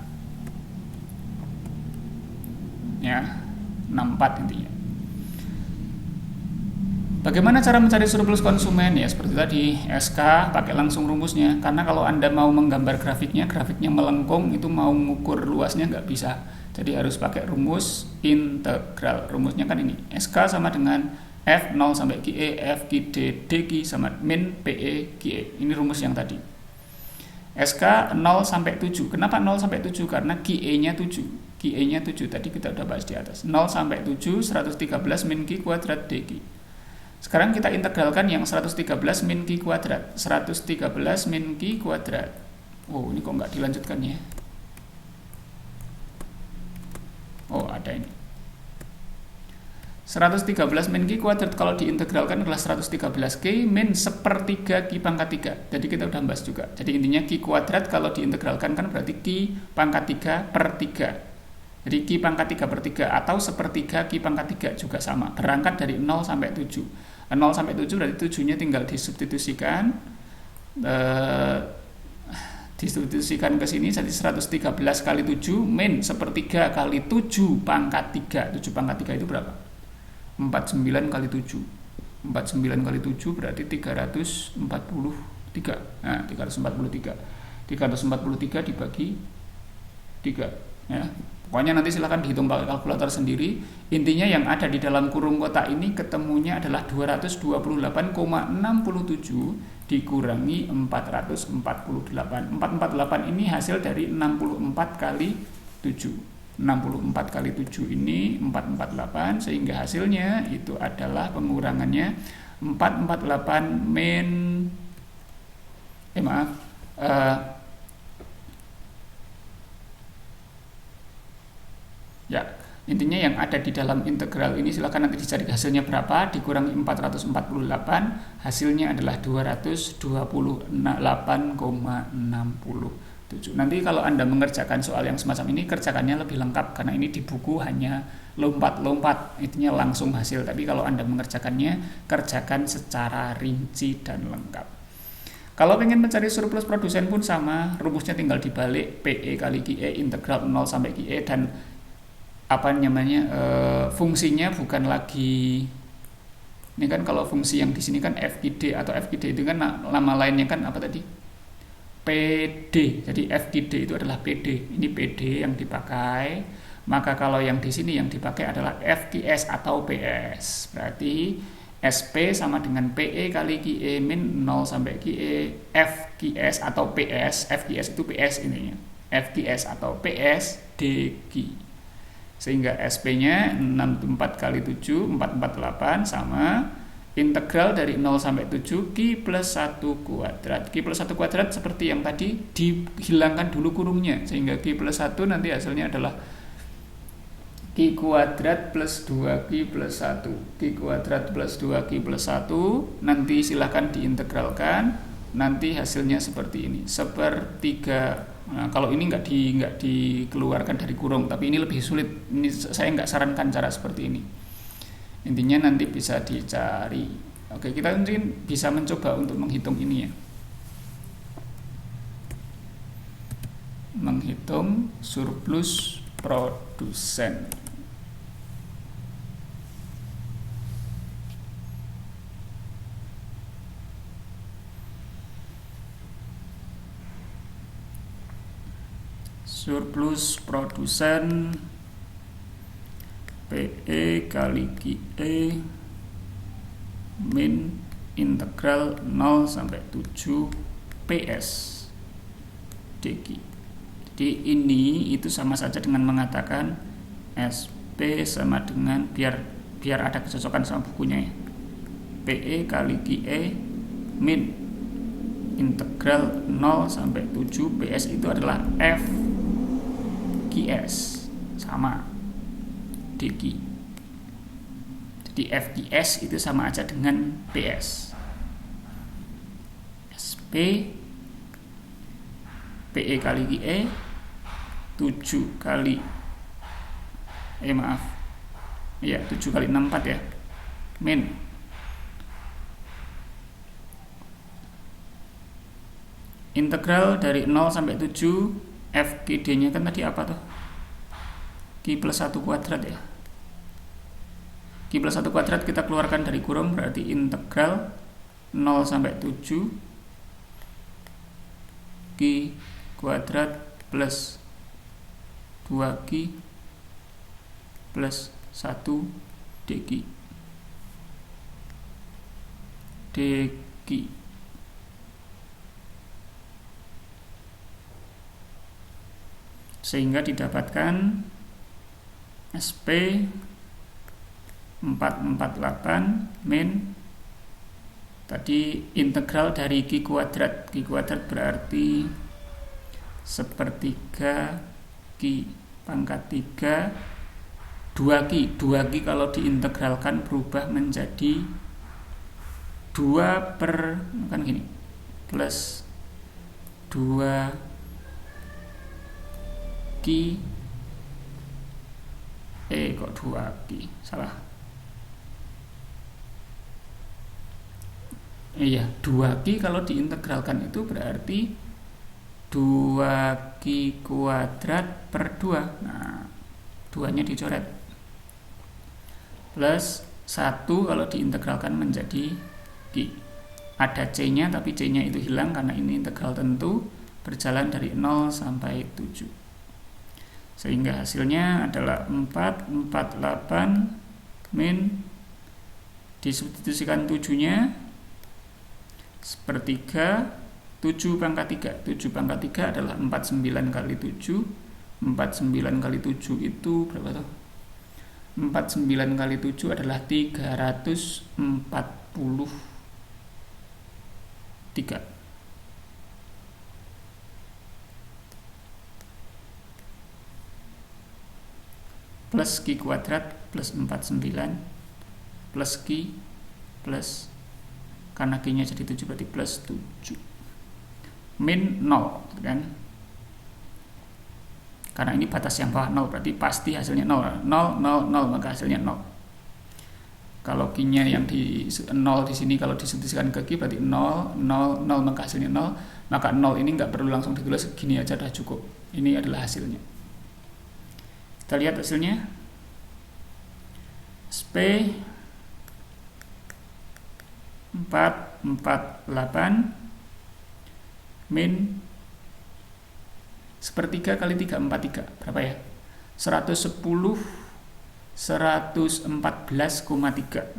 Ya, 64 intinya. Bagaimana cara mencari surplus konsumen? Ya seperti tadi, SK pakai langsung rumusnya. Karena kalau Anda mau menggambar grafiknya melengkung, itu mau mengukur luasnya nggak bisa. Jadi harus pakai rumus integral. Rumusnya kan ini, SK sama dengan F 0 sampai QE, F QD, DQ sama min PE QE. Ini rumus yang tadi. SK 0 sampai 7. Kenapa 0 sampai 7? Karena QE-nya 7. QE-nya 7, tadi kita udah bahas di atas. 0 sampai 7, 113 min Q kuadrat DQ. Sekarang kita integralkan yang 113 min Q kuadrat. 113 min Q kuadrat. Oh, ini kok nggak dilanjutkan ya? Oh, ada ini. 113 min Q kuadrat kalau diintegralkan adalah 113 Q min sepertiga Q pangkat 3. Jadi kita udah bahas juga. Jadi intinya Q kuadrat kalau diintegralkan kan berarti Q pangkat 3 per 3. Jadi Q pangkat 3 per 3 atau sepertiga Q pangkat 3 juga sama. Berangkat dari 0 sampai 7. 0 sampai 7 berarti 7-nya tinggal disubstitusikan. Disubstitusikan ke sini, jadi 113 kali 7 min sepertiga kali 7 pangkat 3. 7 pangkat 3 itu berapa? 49 kali 7. 49 kali 7 berarti 343. Nah, 343. 343 dibagi 3. Ya. Pokoknya nanti silahkan dihitung pakai kalkulator sendiri. Intinya yang ada di dalam kurung kotak ini ketemunya adalah 228,67 dikurangi 448. 448 ini hasil dari 64 kali 7. 64 kali 7 ini 448, sehingga hasilnya itu adalah pengurangannya 448 min ya, intinya yang ada di dalam integral ini silakan nanti dicari hasilnya berapa, dikurangi 448, hasilnya adalah 228,67. Nanti kalau Anda mengerjakan soal yang semacam ini, kerjakannya lebih lengkap karena ini di buku hanya lompat-lompat, intinya langsung hasil. Tapi kalau Anda mengerjakannya, kerjakan secara rinci dan lengkap. Kalau ingin mencari surplus produsen pun sama, rumusnya tinggal dibalik, PE kali QE integral 0 sampai QE, dan fungsinya bukan lagi, ini kan kalau fungsi yang di sini kan FQD atau FQD itu kan nama lainnya kan apa tadi? P PD. Jadi FQD itu adalah PD. Ini PD yang dipakai. Maka kalau yang di sini yang dipakai adalah FQS atau PS. Berarti SP sama dengan PE kali QE min 0 sampai QE FQS atau PS. FQS itu PS ininya. FQS atau PS DQ. Sehingga SP-nya 64 kali 7 448 sama integral dari 0 sampai 7 Q plus 1 kuadrat. Q plus 1 kuadrat seperti yang tadi dihilangkan dulu kurungnya, sehingga Q plus 1 nanti hasilnya adalah Q kuadrat plus 2Q plus 1. Q kuadrat plus 2Q plus 1. Nanti silahkan diintegralkan. Nanti hasilnya seperti ini, sepertiga. Nah, kalau ini nggak dikeluarkan dari kurung, tapi ini lebih sulit. Ini saya nggak sarankan cara seperti ini. Intinya nanti bisa dicari. Oke, kita mungkin bisa mencoba untuk menghitung ini ya. Menghitung surplus produsen. Surplus produsen PE kali QE min integral 0 sampai 7 PS DQ. Jadi ini itu sama saja dengan mengatakan SP sama dengan biar ada kecocokan sama bukunya ya. PE kali QE min integral 0 sampai 7 PS itu adalah FQS sama DQ. Jadi FQS itu sama aja dengan PS. SP PE kali QE 7 kali 7 kali 64 ya min integral dari 0 sampai 7 FQD nya kan tadi apa tuh? Q plus 1 kuadrat ya. Q plus 1 kuadrat kita keluarkan dari kurung, berarti integral 0 sampai 7 Q kuadrat plus 2Q plus 1 DQ. Sehingga didapatkan SP 448 min tadi integral dari Q kuadrat. Q kuadrat berarti sepertiga Q pangkat 3 2Q. 2Q kalau diintegralkan berubah menjadi 2 per kan gini plus 2 Q kok 2Q salah. Iya, 2Q kalau diintegralkan itu berarti 2Q kuadrat per 2. Nah, 2-nya dicoret. Plus 1 kalau diintegralkan menjadi Q. Ada C-nya tapi C-nya itu hilang karena ini integral tentu berjalan dari 0 sampai 7. Sehingga hasilnya adalah 448 min disubstitusikan 7-nya sepertiga 7 pangkat 3. 7 pangkat 3 adalah 49 kali 7. 49 kali 7 itu berapa tuh? 49 kali 7 adalah 343. Plus Q kuadrat plus 49 plus Q plus karena Q-nya jadi 7 berarti plus 7 min 0 kan, karena ini batas yang bawah 0 berarti pasti hasilnya 0 maka hasilnya 0. Kalau Q-nya yang di 0 di sini kalau disubstitusikan ke Q berarti 0 maka hasilnya 0, maka 0 ini nggak perlu langsung ditulis, segini aja udah cukup. Ini adalah hasilnya. Kita lihat hasilnya. SP 448 min Sepertiga kali 343 berapa ya? 110 114,3.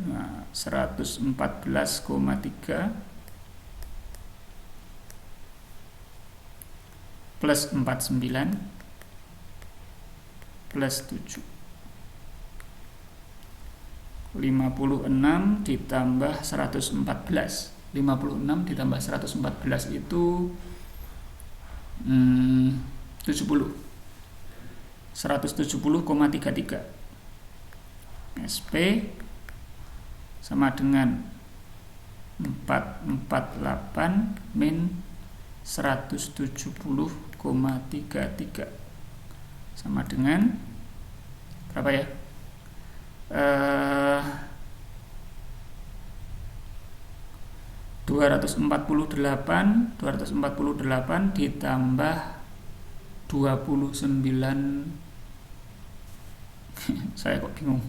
Nah, 114,3 plus 49 plus 7. 56 ditambah 114. 56 ditambah 114 itu 70. 170,33. SP sama dengan 448 min 170,33 sama dengan berapa ya? 248 ditambah 29 saya kok bingung.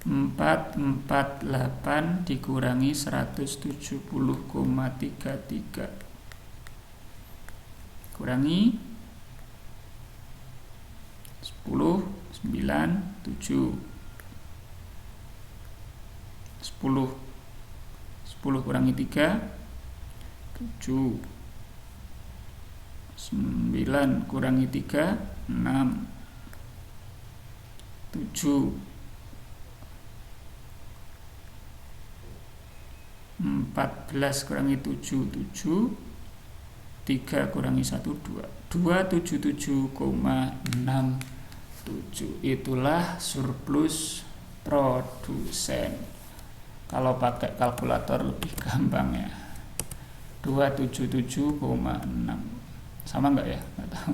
448 dikurangi 170,33 kurangi 10 9 7 10 kurangi 3 7 9 kurangi 3 6 7 14 kurangi 7 7 3 kurangi 1 2 277,67. Itulah surplus produsen. Kalau pakai kalkulator lebih gampang ya. 277,6. Sama enggak ya? Enggak tahu.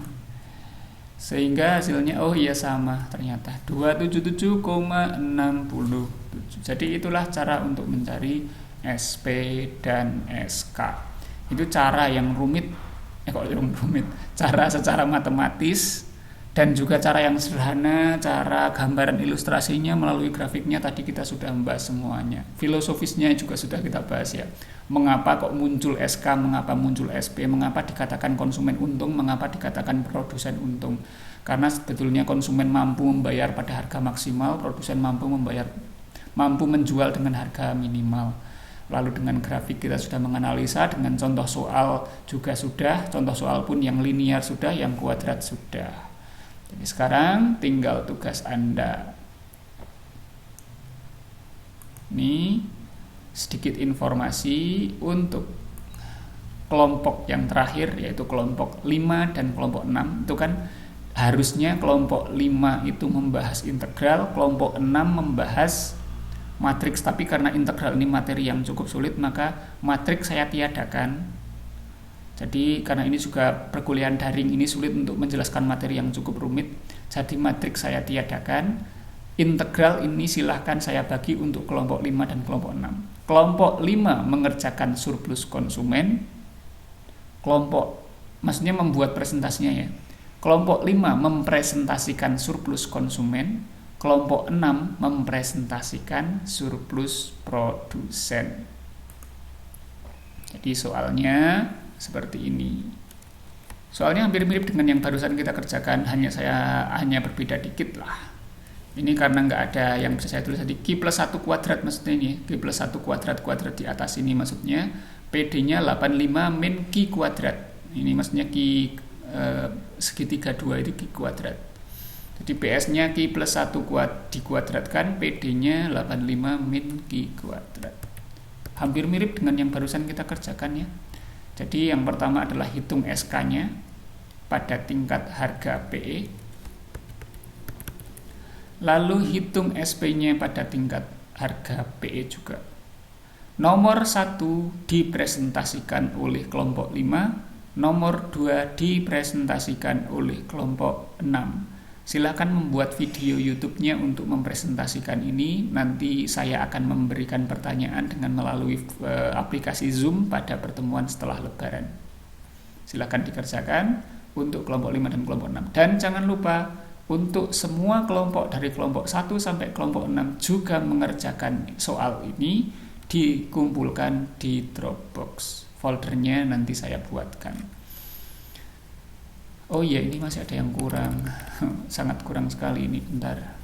Sehingga hasilnya oh iya sama ternyata 277,67. Jadi itulah cara untuk mencari SP dan SK. Itu cara yang rumit, cara secara matematis dan juga cara yang sederhana, cara gambaran ilustrasinya melalui grafiknya tadi kita sudah membahas semuanya. Filosofisnya juga sudah kita bahas ya. Mengapa kok muncul SK, mengapa muncul SP, mengapa dikatakan konsumen untung, mengapa dikatakan produsen untung. Karena sebetulnya konsumen mampu membayar pada harga maksimal, produsen mampu menjual dengan harga minimal. Lalu dengan grafik kita sudah menganalisa, dengan contoh soal juga sudah, contoh soal pun yang linear sudah, yang kuadrat sudah. Jadi sekarang tinggal tugas Anda. Ini sedikit informasi untuk kelompok yang terakhir, yaitu kelompok 5 dan kelompok 6. Itu kan harusnya kelompok 5 itu membahas integral, kelompok 6 membahas matriks, tapi karena integral ini materi yang cukup sulit, maka matriks saya tiadakan. Jadi karena ini juga perkuliahan daring, ini sulit untuk menjelaskan materi yang cukup rumit, jadi matriks saya tiadakan. Integral ini silahkan saya bagi untuk kelompok 5 dan kelompok 6. Kelompok 5 mengerjakan surplus konsumen, maksudnya membuat presentasinya ya. Kelompok 5 mempresentasikan surplus konsumen, kelompok 6 mempresentasikan surplus produsen. Jadi soalnya seperti ini. Soalnya hampir mirip dengan yang barusan kita kerjakan, hanya berbeda dikit lah. Ini karena nggak ada yang bisa saya tulis tadi. Q plus 1 kuadrat maksudnya ini. Q plus 1 kuadrat di atas ini maksudnya PD-nya 85 min Q kuadrat. Ini maksudnya Q segitiga 2 itu Q kuadrat. Jadi PS-nya Q plus 1 dikuadratkan, PD-nya 85 min Q kuadrat. Hampir mirip dengan yang barusan kita kerjakan ya. Jadi yang pertama adalah hitung SK-nya pada tingkat harga PE. Lalu hitung SP-nya pada tingkat harga PE juga. Nomor 1 dipresentasikan oleh kelompok 5, nomor 2 dipresentasikan oleh kelompok 6. Silakan membuat video YouTube-nya untuk mempresentasikan ini. Nanti saya akan memberikan pertanyaan dengan melalui aplikasi Zoom pada pertemuan setelah Lebaran. Silakan dikerjakan untuk kelompok 5 dan kelompok 6. Dan jangan lupa untuk semua kelompok dari kelompok 1 sampai kelompok 6 juga mengerjakan soal ini, dikumpulkan di Dropbox. Foldernya nanti saya buatkan. Oh iya, ini masih ada yang kurang. Sangat kurang sekali ini, bentar.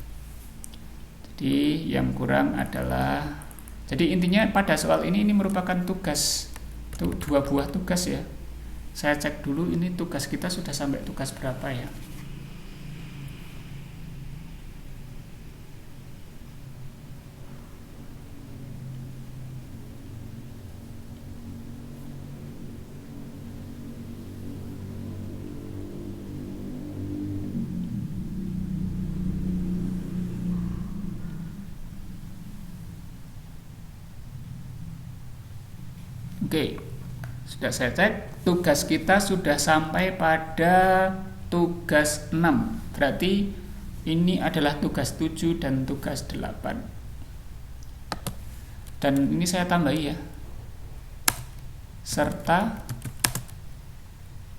Jadi yang kurang adalah, jadi intinya pada soal ini merupakan tugas, dua buah tugas ya. Saya cek dulu ini tugas kita sudah sampai tugas berapa ya. Oke, sudah saya cek, tugas kita sudah sampai pada tugas 6. Berarti ini adalah tugas 7 dan tugas 8. Dan ini saya tambahi ya. Serta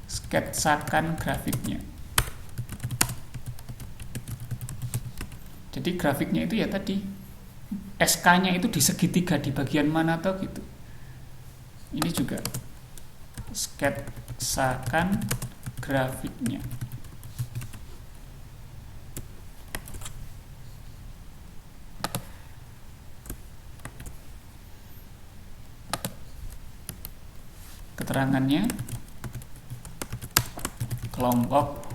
sketsakan grafiknya. Jadi grafiknya itu ya tadi, SK-nya itu di segitiga di bagian mana atau gitu. Ini juga sketsakan grafiknya. Keterangannya kelompok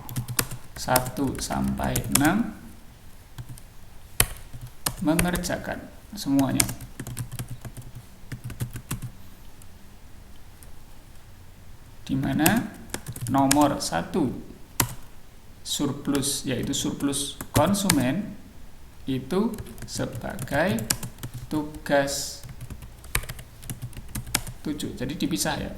1 sampai 6 mengerjakan semuanya. Di mana nomor 1 surplus, yaitu surplus konsumen, itu sebagai tugas 7. Jadi dipisah ya.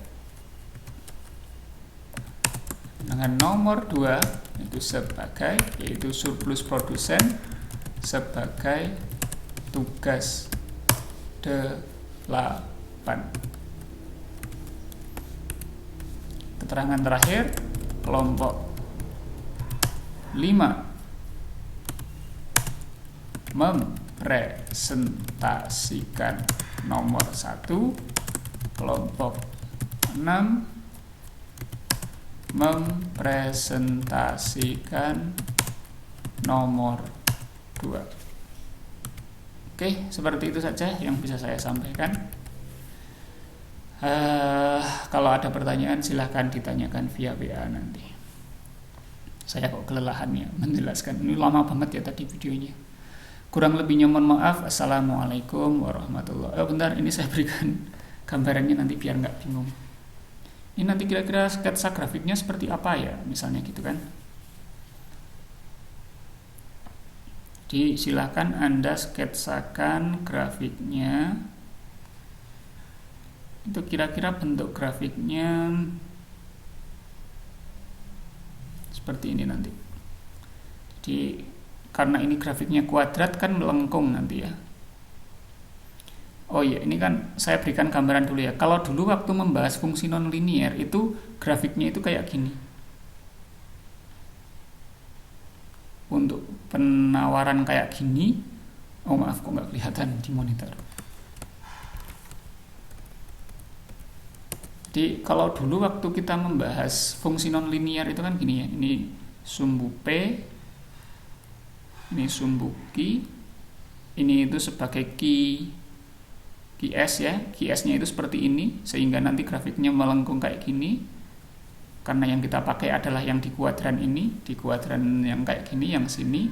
Dengan nomor 2 itu sebagai, yaitu surplus produsen, sebagai tugas 8. Keterangan terakhir, kelompok 5 mempresentasikan nomor 1, kelompok 6 mempresentasikan nomor 2. Oke, seperti itu saja yang bisa saya sampaikan. Kalau ada pertanyaan silahkan ditanyakan via WA nanti. Saya kok kelelahan ya menjelaskan, ini lama banget ya tadi videonya. Kurang lebihnya mohon maaf. Assalamualaikum warahmatullahi wabarakatuh. Bentar, ini saya berikan gambarannya nanti biar nggak bingung. Ini nanti kira-kira sketsa grafiknya seperti apa ya, misalnya gitu kan. Jadi silahkan Anda sketsakan grafiknya. Itu kira-kira bentuk grafiknya seperti ini nanti. Jadi karena ini grafiknya kuadrat kan melengkung nanti ya. Oh iya, ini kan saya berikan gambaran dulu ya. Kalau dulu waktu membahas fungsi nonlinier itu grafiknya itu kayak gini. Untuk penawaran kayak gini, oh maaf kok nggak kelihatan di monitor. Jadi kalau dulu waktu kita membahas fungsi nonlinier itu kan gini ya, ini sumbu P, ini sumbu Q, ini itu sebagai QS ya, QS-nya itu seperti ini, sehingga nanti grafiknya melengkung kayak gini, karena yang kita pakai adalah yang di kuadran ini, di kuadran yang kayak gini, yang sini.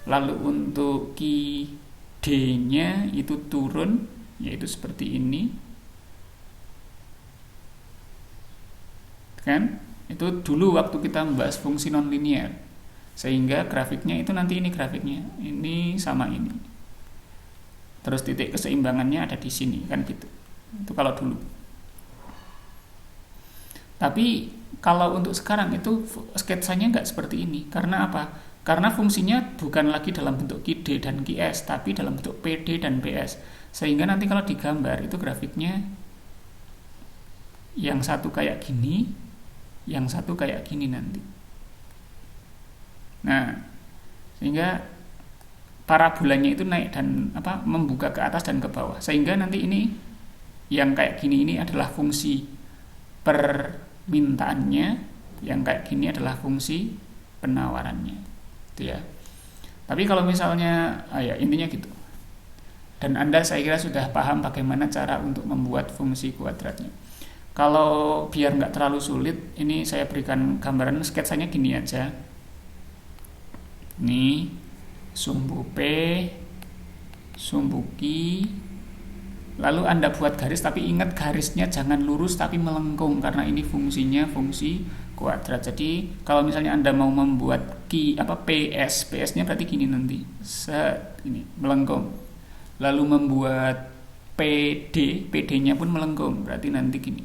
Lalu untuk QD-nya itu turun, yaitu seperti ini. Kan itu dulu waktu kita membahas fungsi nonlinier, sehingga grafiknya itu nanti ini grafiknya ini sama ini, terus titik keseimbangannya ada di sini kan gitu. Itu kalau dulu. Tapi kalau untuk sekarang itu sketsanya nggak seperti ini. Karena apa? Karena fungsinya bukan lagi dalam bentuk QD dan QS, tapi dalam bentuk PD dan PS, sehingga nanti kalau digambar itu grafiknya yang satu kayak gini, yang satu kayak gini nanti. Nah, sehingga parabolanya itu naik dan membuka ke atas dan ke bawah, sehingga nanti ini yang kayak gini ini adalah fungsi permintaannya, Yang kayak gini adalah fungsi penawarannya, gitu ya. Tapi kalau misalnya, ya intinya gitu. Dan Anda saya kira sudah paham bagaimana cara untuk membuat fungsi kuadratnya. Kalau biar nggak terlalu sulit, ini saya berikan gambaran sketsanya gini aja. Ini sumbu P, sumbu Q, lalu Anda buat garis, tapi ingat garisnya jangan lurus tapi melengkung karena ini fungsinya fungsi kuadrat. Jadi kalau misalnya Anda mau membuat PS-nya berarti gini nanti. Ini melengkung. Lalu membuat PD-nya pun melengkung, berarti nanti gini.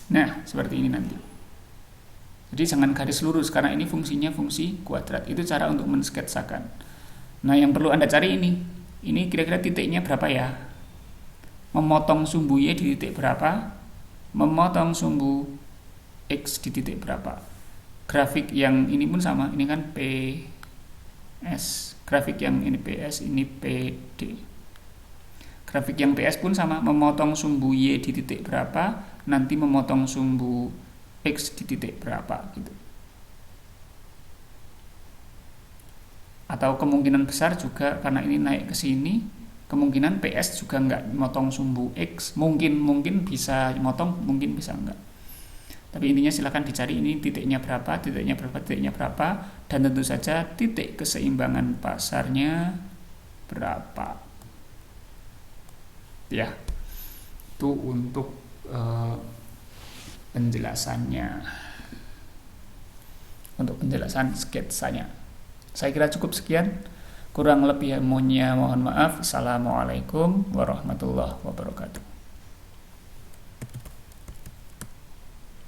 Nah, seperti ini nanti. Jadi jangan garis lurus karena ini fungsinya fungsi kuadrat. Itu cara untuk mensketsakan. Nah, yang perlu Anda cari ini. Ini kira-kira titiknya berapa ya? Memotong sumbu Y di titik berapa? Memotong sumbu X di titik berapa? Grafik yang ini pun sama. Ini kan PS. Grafik yang ini PS, ini PD. Grafik yang PS pun sama. Memotong sumbu Y di titik berapa? Nanti memotong sumbu X di titik berapa gitu. Atau kemungkinan besar juga karena ini naik ke sini, kemungkinan PS juga nggak motong sumbu X. Mungkin bisa motong, mungkin bisa enggak. Tapi intinya silahkan dicari ini titiknya berapa, dan tentu saja titik keseimbangan pasarnya berapa. Ya, itu untuk penjelasannya, untuk penjelasan sketsanya. Saya kira cukup sekian. Kurang lebih mohon maaf. Assalamualaikum warahmatullahi wabarakatuh.